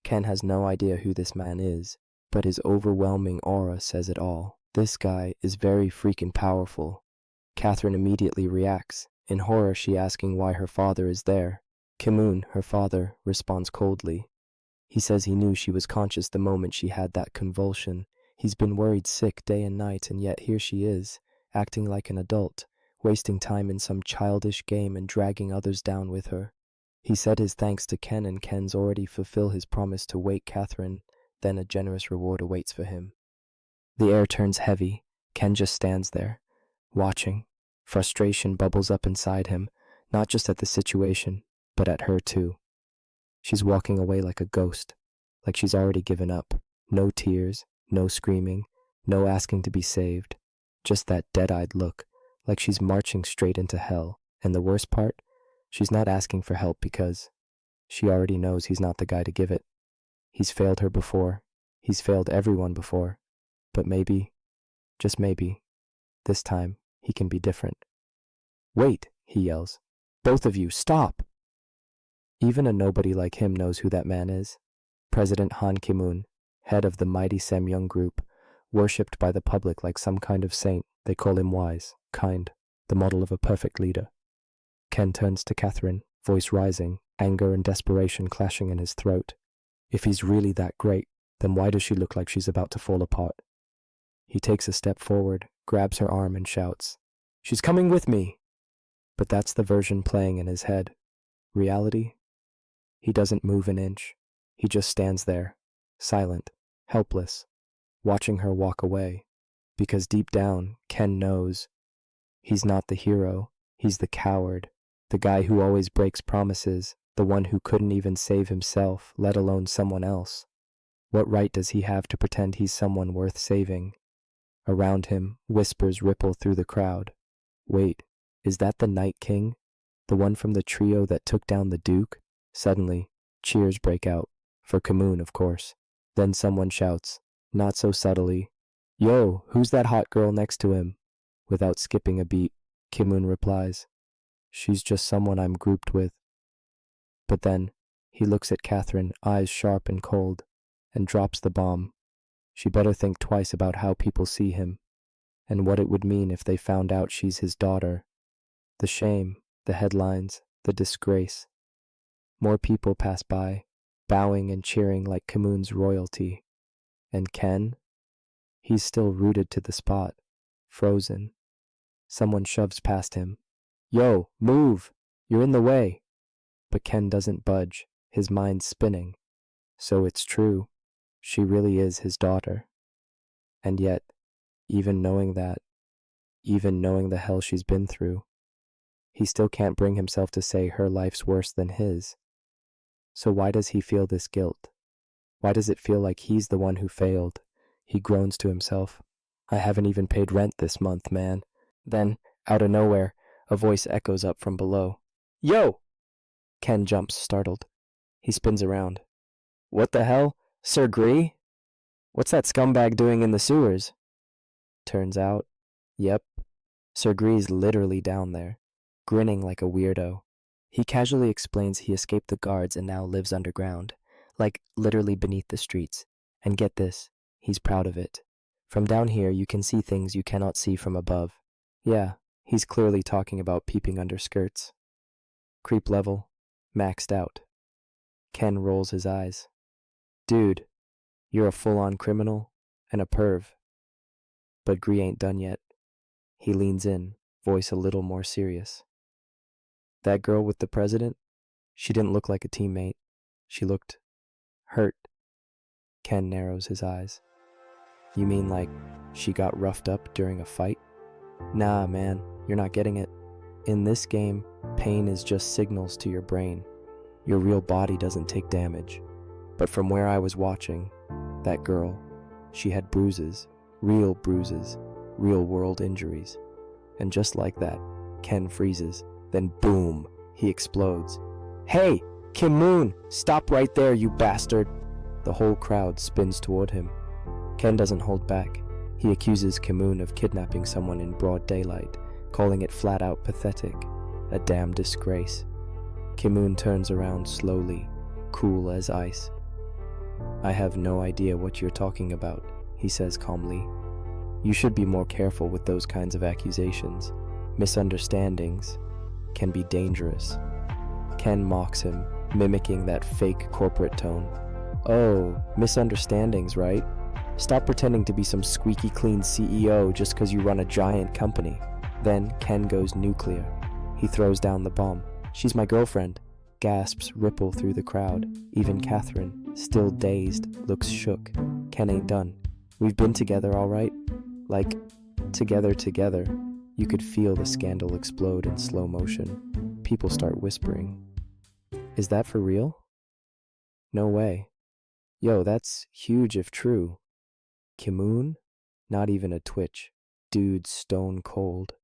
Ken has no idea who this man is, but his overwhelming aura says it all. This guy is very freaking powerful. Catherine immediately reacts, in horror she asking why her father is there. Kimoon, her father, responds coldly. He says he knew she was conscious the moment she had that convulsion. He's been worried sick day and night, and yet here she is, acting like an adult, wasting time in some childish game and dragging others down with her. He said his thanks to Ken, and Ken's already fulfilled his promise to wake Catherine, then a generous reward awaits for him. The air turns heavy. Ken just stands there, watching. Frustration bubbles up inside him, not just at the situation, but at her too. She's walking away like a ghost, like she's already given up. No tears, no screaming, no asking to be saved. Just that dead-eyed look, like she's marching straight into hell. And the worst part, she's not asking for help because she already knows he's not the guy to give it. He's failed her before. He's failed everyone before. But maybe, just maybe, this time he can be different. "Wait," he yells. "Both of you, stop!" Even a nobody like him knows who that man is. President Han Ki-moon, head of the mighty Samyung group, worshipped by the public like some kind of saint. They call him wise, kind, the model of a perfect leader. Ken turns to Catherine, voice rising, anger and desperation clashing in his throat. If he's really that great, then why does she look like she's about to fall apart? He takes a step forward, grabs her arm and shouts, "She's coming with me!" But that's the version playing in his head. Reality? He doesn't move an inch. He just stands there, silent, helpless, watching her walk away. Because deep down, Ken knows he's not the hero, he's the coward, the guy who always breaks promises, the one who couldn't even save himself, let alone someone else. What right does he have to pretend he's someone worth saving? Around him, whispers ripple through the crowd. Wait, is that the Night King? The one from the trio that took down the Duke? Suddenly, cheers break out. For Kimoon, of course. Then someone shouts, not so subtly, "Yo, who's that hot girl next to him?" Without skipping a beat, Kimoon replies, "She's just someone I'm grouped with." But then, he looks at Catherine, eyes sharp and cold, and drops the bomb. She better think twice about how people see him, and what it would mean if they found out she's his daughter. The shame, the headlines, the disgrace. More people pass by, bowing and cheering like Kimoon's royalty. And Ken? He's still rooted to the spot, frozen. Someone shoves past him. "Yo, move! You're in the way!" But Ken doesn't budge, his mind spinning. So it's true. She really is his daughter. And yet, even knowing that, even knowing the hell she's been through, he still can't bring himself to say her life's worse than his. So why does he feel this guilt? Why does it feel like he's the one who failed? He groans to himself. "I haven't even paid rent this month, man." Then, out of nowhere, a voice echoes up from below. "Yo!" Ken jumps, startled. He spins around. "What the hell? Sir Gree? What's that scumbag doing in the sewers?" Turns out, Yep, Sergei's literally down there, grinning like a weirdo. He casually explains he escaped the guards and now lives underground, like literally beneath the streets. And get this, he's proud of it. From down here, you can see things you cannot see from above. Yeah, he's clearly talking about peeping under skirts. Creep level, maxed out. Ken rolls his eyes. Dude, you're a full-on criminal and a perv. But Gree ain't done yet. He leans in, voice a little more serious. That girl with the president, she didn't look like a teammate. She looked hurt. Ken narrows his eyes. You mean like she got roughed up during a fight? Nah, man, you're not getting it. In this game, pain is just signals to your brain. Your real body doesn't take damage. But from where I was watching, that girl, she had bruises, real world injuries. And just like that, Ken freezes. Then boom, he explodes. Hey, Kim Moon, stop right there, you bastard! The whole crowd spins toward him. Ken doesn't hold back. He accuses Kim Moon of kidnapping someone in broad daylight, calling it flat out pathetic, a damn disgrace. Kim Moon turns around slowly, cool as ice. I have no idea what you're talking about, he says calmly. You should be more careful with those kinds of accusations. Misunderstandings can be dangerous. Ken mocks him, mimicking that fake corporate tone. Oh, misunderstandings, right? Stop pretending to be some squeaky clean CEO just because you run a giant company. Then Ken goes nuclear. He throws down the bomb. She's my girlfriend. Gasps ripple through the crowd. Even Catherine, still dazed, looks shook. Ken ain't done. We've been together, all right? Like, together. You could feel the scandal explode in slow motion. People start whispering. Is that for real? No way. Yo, that's huge if true. Kimoon? Not even a twitch. Dude stone cold.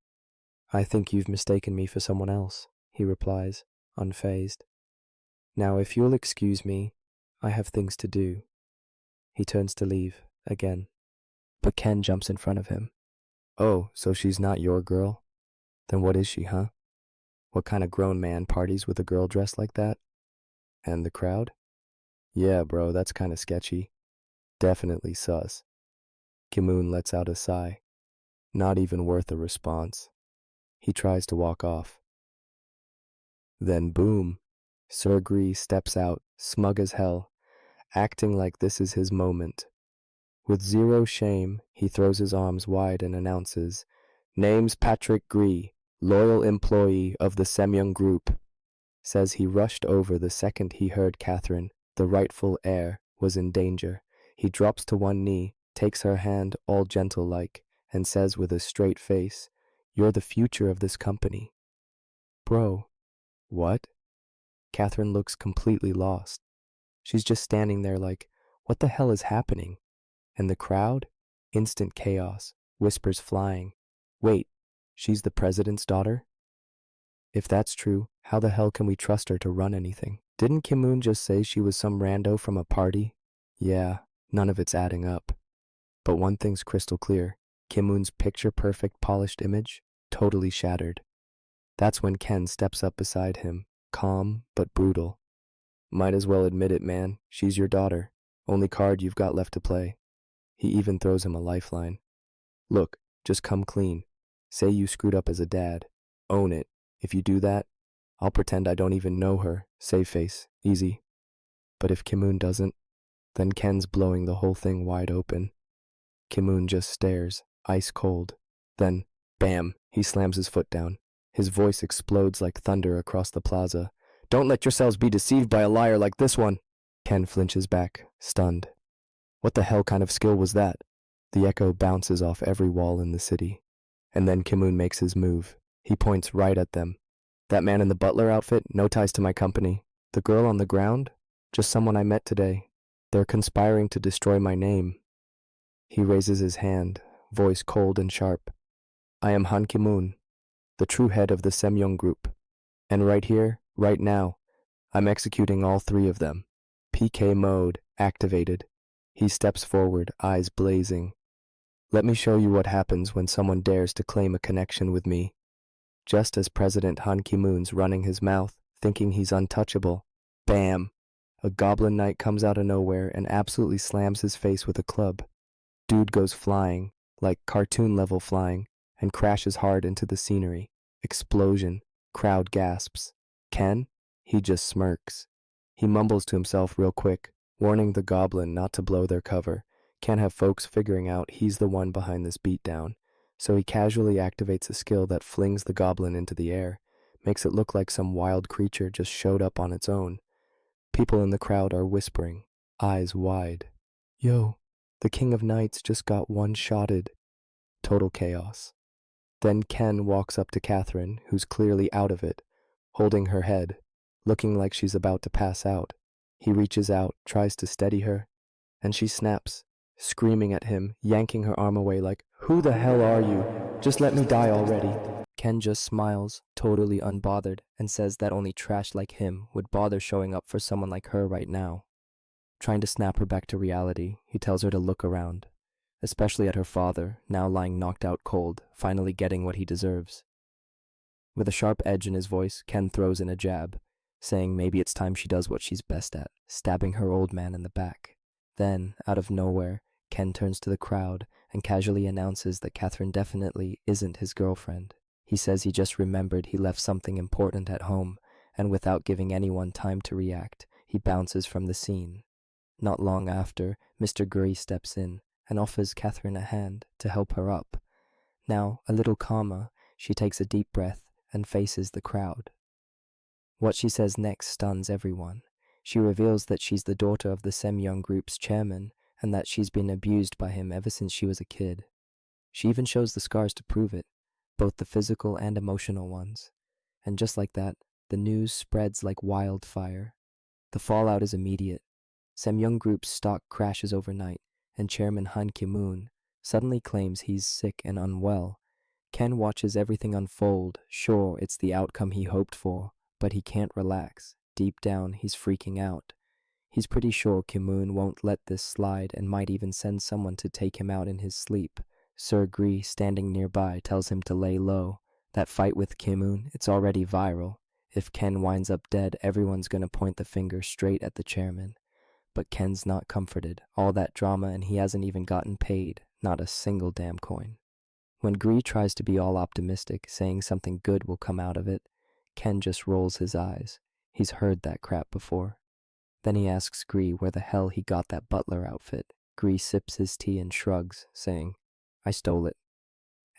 I think you've mistaken me for someone else, he replies, unfazed. Now if you'll excuse me, I have things to do. He turns to leave, again. But Ken jumps in front of him. Oh, so she's not your girl? Then what is she, huh? What kind of grown man parties with a girl dressed like that? And the crowd? Yeah, bro, that's kind of sketchy. Definitely sus. Kimoon lets out a sigh. Not even worth a response. He tries to walk off. Then boom, Sergei steps out, smug as hell, acting like this is his moment. With zero shame, he throws his arms wide and announces, Name's Patrick Gree, loyal employee of the Semyong Group. Says he rushed over the second he heard Catherine, the rightful heir, was in danger. He drops to one knee, takes her hand all gentle-like, and says with a straight face, You're the future of this company. Bro, what? Catherine looks completely lost. She's just standing there like, what the hell is happening? And the crowd? Instant chaos, whispers flying. Wait, she's the president's daughter? If that's true, how the hell can we trust her to run anything? Didn't Kim Moon just say she was some rando from a party? Yeah, none of it's adding up. But one thing's crystal clear. Kim Moon's picture-perfect polished image, totally shattered. That's when Ken steps up beside him, calm but brutal. Might as well admit it, man. She's your daughter. Only card you've got left to play. He even throws him a lifeline. Look, just come clean. Say you screwed up as a dad. Own it. If you do that, I'll pretend I don't even know her. Save face. Easy. But if Kim Moon doesn't, then Ken's blowing the whole thing wide open. Kim Moon just stares, ice cold. Then, bam, he slams his foot down. His voice explodes like thunder across the plaza. Don't let yourselves be deceived by a liar like this one. Ken flinches back, stunned. What the hell kind of skill was that? The echo bounces off every wall in the city. And then Kim Moon makes his move. He points right at them. That man in the butler outfit, no ties to my company. The girl on the ground, just someone I met today. They're conspiring to destroy my name. He raises his hand, voice cold and sharp. I am Han Ki-moon, the true head of the Semyong Group. And right here, right now, I'm executing all three of them. PK mode activated. He steps forward, eyes blazing. Let me show you what happens when someone dares to claim a connection with me. Just as President Han Ki-moon's running his mouth, thinking he's untouchable, bam! A goblin knight comes out of nowhere and absolutely slams his face with a club. Dude goes flying, like cartoon-level flying, and crashes hard into the scenery. Explosion. Crowd gasps. Ken? He just smirks. He mumbles to himself real quick, warning the goblin not to blow their cover. Can't have folks figuring out he's the one behind this beatdown. So he casually activates a skill that flings the goblin into the air, makes it look like some wild creature just showed up on its own. People in the crowd are whispering, eyes wide. Yo, the King of Knights just got one-shotted. Total chaos. Then Ken walks up to Catherine, who's clearly out of it, holding her head, looking like she's about to pass out. He reaches out, tries to steady her, and she snaps, screaming at him, yanking her arm away like, "Who the hell are you? Just let me die already." Ken just smiles, totally unbothered, and says that only trash like him would bother showing up for someone like her right now. Trying to snap her back to reality, he tells her to look around, especially at her father, now lying knocked out cold, finally getting what he deserves. With a sharp edge in his voice, Ken throws in a jab, saying maybe it's time she does what she's best at, stabbing her old man in the back. Then, out of nowhere, Ken turns to the crowd and casually announces that Catherine definitely isn't his girlfriend. He says he just remembered he left something important at home, and without giving anyone time to react, he bounces from the scene. Not long after, Mr. Gurry steps in and offers Catherine a hand to help her up. Now, a little calmer, she takes a deep breath and faces the crowd. What she says next stuns everyone. She reveals that she's the daughter of the Semyong Group's chairman and that she's been abused by him ever since she was a kid. She even shows the scars to prove it, both the physical and emotional ones. And just like that, the news spreads like wildfire. The fallout is immediate. Semyong Group's stock crashes overnight, and Chairman Han Ki-moon suddenly claims he's sick and unwell. Ken watches everything unfold, sure it's the outcome he hoped for, but he can't relax. Deep down, he's freaking out. He's pretty sure Ki-moon won't let this slide and might even send someone to take him out in his sleep. Sir Gree, standing nearby, tells him to lay low. That fight with Ki-moon, it's already viral. If Ken winds up dead, everyone's gonna point the finger straight at the chairman. But Ken's not comforted. All that drama and he hasn't even gotten paid. Not a single damn coin. When Gree tries to be all optimistic, saying something good will come out of it, Ken just rolls his eyes. He's heard that crap before. Then he asks Gree where the hell he got that butler outfit. Gree sips his tea and shrugs, saying, "I stole it."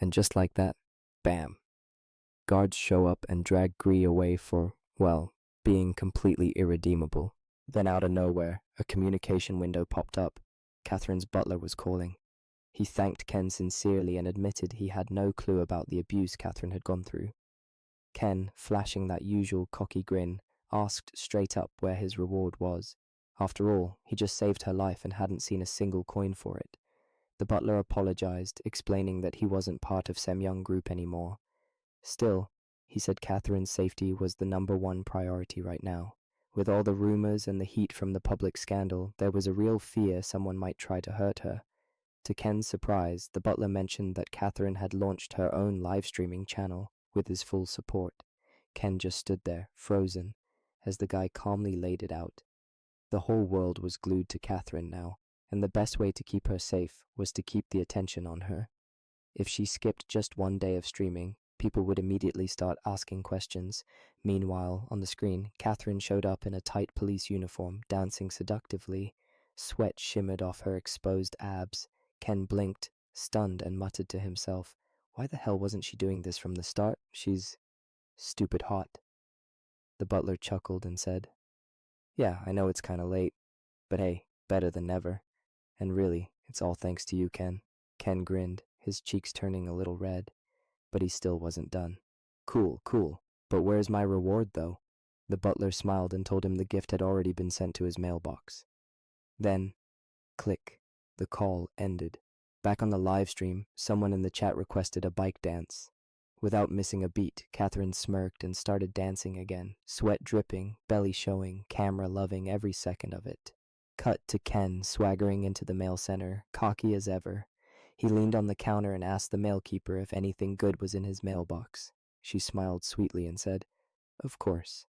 And just like that, bam. Guards show up and drag Gree away for, well, being completely irredeemable. Then out of nowhere, a communication window popped up. Catherine's butler was calling. He thanked Ken sincerely and admitted he had no clue about the abuse Catherine had gone through. Ken, flashing that usual cocky grin, asked straight up where his reward was. After all, he just saved her life and hadn't seen a single coin for it. The butler apologized, explaining that he wasn't part of Semyong Group anymore. Still, he said Catherine's safety was the #1 priority right now. With all the rumors and the heat from the public scandal, there was a real fear someone might try to hurt her. To Ken's surprise, the butler mentioned that Catherine had launched her own live streaming channel with his full support. Ken just stood there, frozen, as the guy calmly laid it out. The whole world was glued to Catherine now, and the best way to keep her safe was to keep the attention on her. If she skipped just one day of streaming, people would immediately start asking questions. Meanwhile, on the screen, Catherine showed up in a tight police uniform, dancing seductively. Sweat shimmered off her exposed abs. Ken blinked, stunned, and muttered to himself, "Why the hell wasn't she doing this from the start? She's stupid hot." The butler chuckled and said, "Yeah, I know it's kinda late, but hey, better than never. And really, it's all thanks to you, Ken." Ken grinned, his cheeks turning a little red. But he still wasn't done. Cool. But where's my reward, though?" The butler smiled and told him the gift had already been sent to his mailbox. Then, click, the call ended. Back on the live stream, someone in the chat requested a bike dance. Without missing a beat, Catherine smirked and started dancing again, sweat dripping, belly showing, camera loving every second of it. Cut to Ken swaggering into the mail center, cocky as ever. He leaned on the counter and asked the mailkeeper if anything good was in his mailbox. She smiled sweetly and said, "Of course."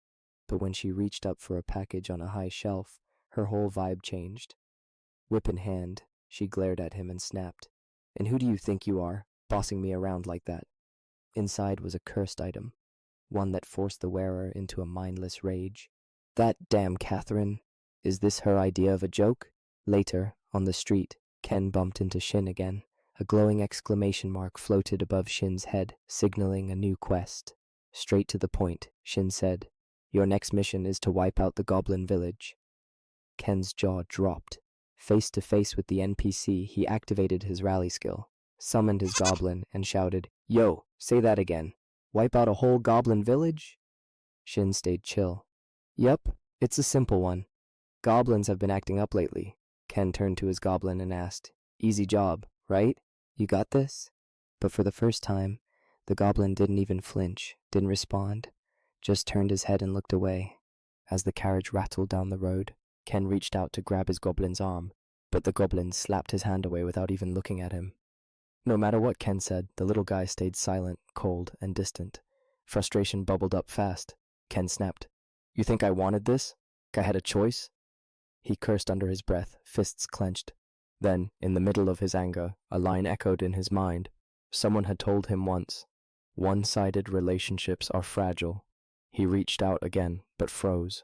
But when she reached up for a package on a high shelf, her whole vibe changed. Whip in hand, she glared at him and snapped, "And who do you think you are, bossing me around like that?" Inside was a cursed item, one that forced the wearer into a mindless rage. "That damn Catherine! Is this her idea of a joke?" Later, on the street, Ken bumped into Shin again. A glowing exclamation mark floated above Shin's head, signaling a new quest. Straight to the point, Shin said, "Your next mission is to wipe out the Goblin Village." Ken's jaw dropped. Face to face with the NPC, he activated his rally skill, summoned his goblin, and shouted, "Yo, say that again. Wipe out a whole Goblin Village?" Shin stayed chill. "Yup, it's a simple one. Goblins have been acting up lately." Ken turned to his goblin and asked, "Easy job, right? You got this?" But for the first time, the goblin didn't even flinch, didn't respond, just turned his head and looked away. As the carriage rattled down the road, Ken reached out to grab his goblin's arm, but the goblin slapped his hand away without even looking at him. No matter what Ken said, the little guy stayed silent, cold, and distant. Frustration bubbled up fast. Ken snapped, "You think I wanted this? I had a choice?" He cursed under his breath, fists clenched. Then, in the middle of his anger, a line echoed in his mind. Someone had told him once, "One-sided relationships are fragile." He reached out again, but froze.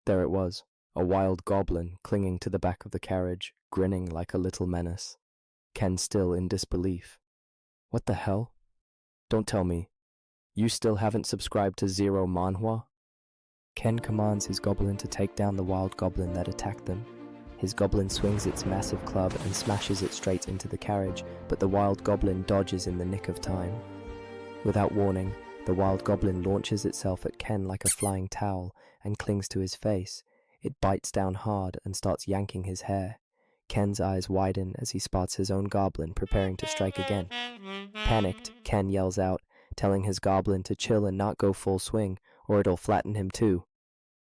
There it was, a wild goblin clinging to the back of the carriage, grinning like a little menace. Ken still in disbelief. "What the hell? Don't tell me. You still haven't subscribed to Zero Manhwa?" Ken commands his goblin to take down the wild goblin that attacked them. His goblin swings its massive club and smashes it straight into the carriage, but the wild goblin dodges in the nick of time. Without warning, the wild goblin launches itself at Ken like a flying towel and clings to his face. It bites down hard and starts yanking his hair. Ken's eyes widen as he spots his own goblin preparing to strike again. Panicked, Ken yells out, telling his goblin to chill and not go full swing, or it'll flatten him too.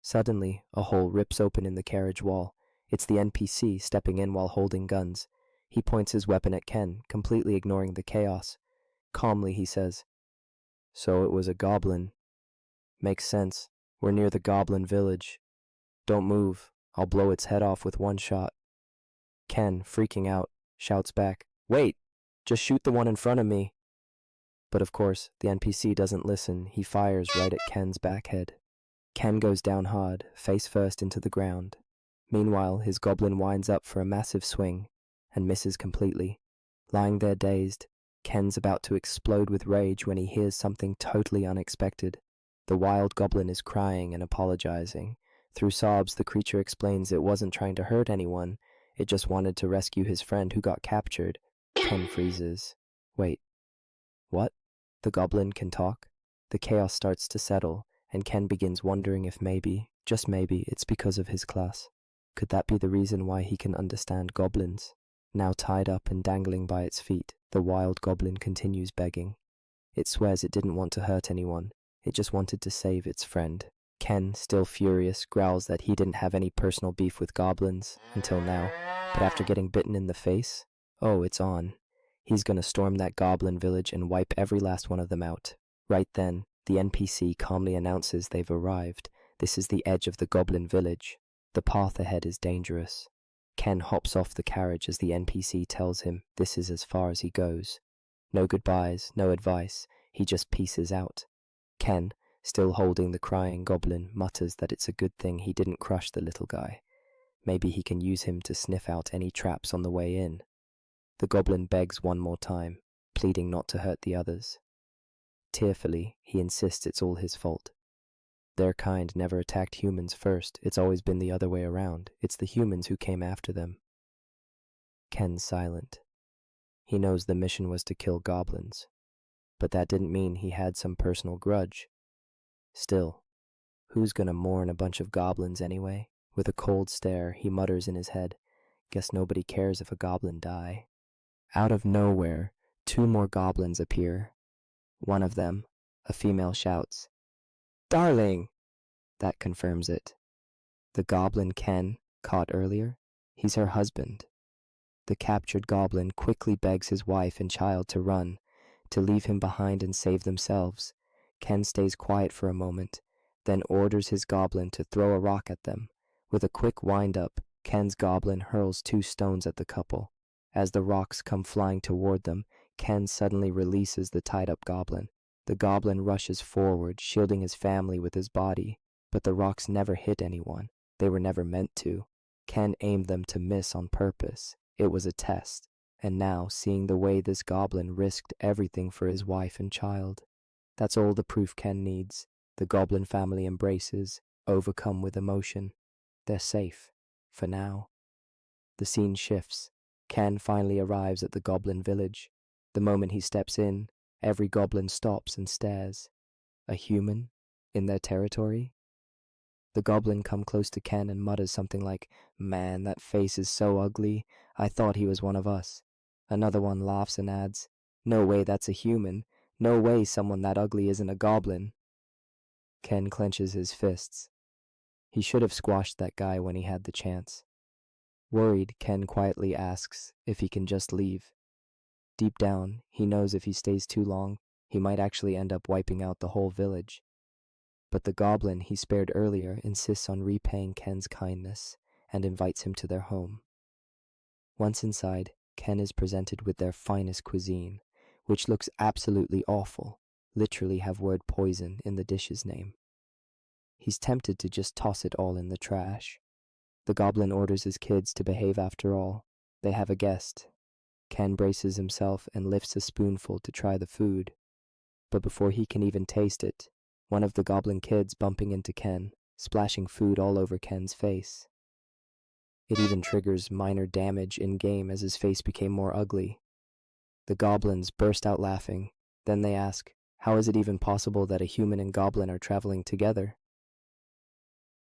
Suddenly, a hole rips open in the carriage wall. It's the NPC stepping in while holding guns. He points his weapon at Ken, completely ignoring the chaos. Calmly, he says, "So it was a goblin. Makes sense. We're near the Goblin Village. Don't move. I'll blow its head off with one shot." Ken, freaking out, shouts back, "Wait! Just shoot the one in front of me." But of course, the NPC doesn't listen. He fires right at Ken's back head. Ken goes down hard, face first into the ground. Meanwhile, his goblin winds up for a massive swing and misses completely. Lying there dazed, Ken's about to explode with rage when he hears something totally unexpected. The wild goblin is crying and apologizing. Through sobs, the creature explains it wasn't trying to hurt anyone. It just wanted to rescue his friend who got captured. Ken freezes. Wait. What? The goblin can talk? The chaos starts to settle, and Ken begins wondering if maybe, just maybe, it's because of his class. Could that be the reason why he can understand goblins? Now tied up and dangling by its feet, the wild goblin continues begging. It swears it didn't want to hurt anyone. It just wanted to save its friend. Ken, still furious, growls that he didn't have any personal beef with goblins, until now. But after getting bitten in the face, oh, it's on. He's gonna storm that goblin village and wipe every last one of them out. Right then, the NPC calmly announces they've arrived. This is the edge of the goblin village. The path ahead is dangerous. Ken hops off the carriage as the NPC tells him this is as far as he goes. No goodbyes, no advice, he just pieces out. Ken, still holding the crying goblin, mutters that it's a good thing he didn't crush the little guy. Maybe he can use him to sniff out any traps on the way in. The goblin begs one more time, pleading not to hurt the others. Tearfully, he insists it's all his fault. Their kind never attacked humans first. It's always been the other way around. It's the humans who came after them. Ken's silent. He knows the mission was to kill goblins, but that didn't mean he had some personal grudge. Still, who's gonna mourn a bunch of goblins anyway? With a cold stare, he mutters in his head, "Guess nobody cares if a goblin die." Out of nowhere, 2 more goblins appear. One of them, a female, shouts, "Darling!" That confirms it. The goblin Ken caught earlier, he's her husband. The captured goblin quickly begs his wife and child to run, to leave him behind and save themselves. Ken stays quiet for a moment, then orders his goblin to throw a rock at them. With a quick wind-up, Ken's goblin hurls 2 stones at the couple. As the rocks come flying toward them, Ken suddenly releases the tied-up goblin. The goblin rushes forward, shielding his family with his body, but the rocks never hit anyone. They were never meant to. Ken aimed them to miss on purpose. It was a test, and now, seeing the way this goblin risked everything for his wife and child, that's all the proof Ken needs. The goblin family embraces, overcome with emotion. They're safe, for now. The scene shifts. Ken finally arrives at the goblin village. The moment he steps in, every goblin stops and stares. A human? In their territory? The goblin come close to Ken and mutters something like, "Man, that face is so ugly. I thought he was one of us." Another one laughs and adds, "No way that's a human. No way someone that ugly isn't a goblin." Ken clenches his fists. He should have squashed that guy when he had the chance. Worried, Ken quietly asks if he can just leave. Deep down, he knows if he stays too long, he might actually end up wiping out the whole village. But the goblin he spared earlier insists on repaying Ken's kindness and invites him to their home. Once inside, Ken is presented with their finest cuisine, which looks absolutely awful, literally have word poison in the dish's name. He's tempted to just toss it all in the trash. The goblin orders his kids to behave after all. They have a guest. Ken braces himself and lifts a spoonful to try the food. But before he can even taste it, one of the goblin kids bumping into Ken, splashing food all over Ken's face. It even triggers minor damage in-game as his face became more ugly. The goblins burst out laughing. Then they ask, how is it even possible that a human and goblin are traveling together?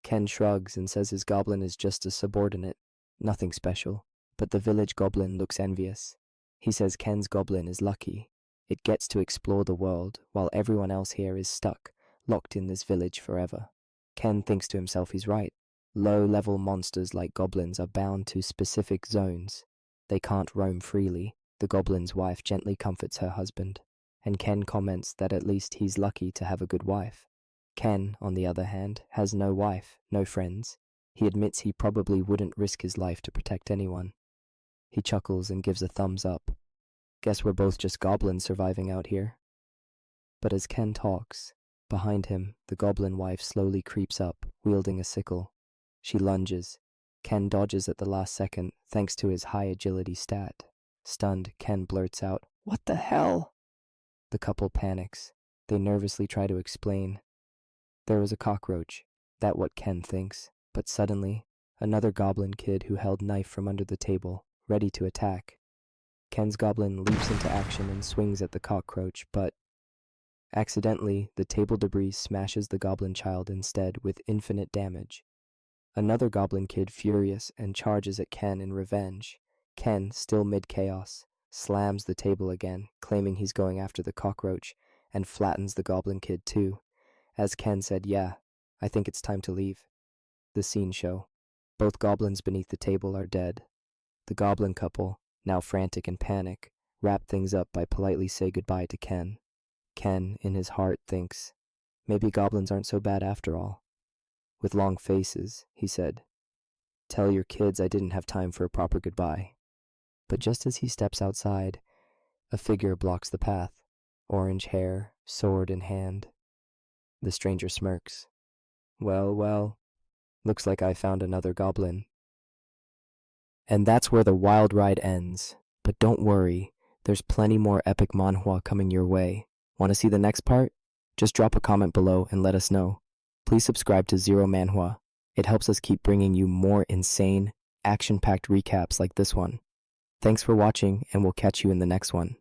Ken shrugs and says his goblin is just a subordinate, nothing special, but the village goblin looks envious. He says Ken's goblin is lucky. It gets to explore the world, while everyone else here is stuck, locked in this village forever. Ken thinks to himself he's right. Low-level monsters like goblins are bound to specific zones. They can't roam freely. The goblin's wife gently comforts her husband, and Ken comments that at least he's lucky to have a good wife. Ken, on the other hand, has no wife, no friends. He admits he probably wouldn't risk his life to protect anyone. He chuckles and gives a thumbs up. Guess we're both just goblins surviving out here. But as Ken talks, behind him, the goblin wife slowly creeps up, wielding a sickle. She lunges. Ken dodges at the last second, thanks to his high agility stat. Stunned, Ken blurts out, "What the hell?" The couple panics. They nervously try to explain. There was a cockroach, that what Ken thinks, but suddenly, another goblin kid who held knife from under the table, ready to attack. Ken's goblin leaps into action and swings at the cockroach, but accidentally, the table debris smashes the goblin child instead with infinite damage. Another goblin kid, furious, and charges at Ken in revenge. Ken, still mid-chaos, slams the table again, claiming he's going after the cockroach, and flattens the goblin kid too. As Ken said, "Yeah, I think it's time to leave." The scene show. Both goblins beneath the table are dead. The goblin couple, now frantic and panic, wrap things up by politely say goodbye to Ken. Ken, in his heart, thinks, maybe goblins aren't so bad after all. With long faces, he said, "Tell your kids I didn't have time for a proper goodbye." But just as he steps outside, a figure blocks the path. Orange hair, sword in hand. The stranger smirks. Well, well, looks like I found another goblin. And that's where the wild ride ends. But don't worry, there's plenty more epic manhwa coming your way. Want to see the next part? Just drop a comment below and let us know. Please subscribe to Zero Manhwa. It helps us keep bringing you more insane, action-packed recaps like this one. Thanks for watching, and we'll catch you in the next one.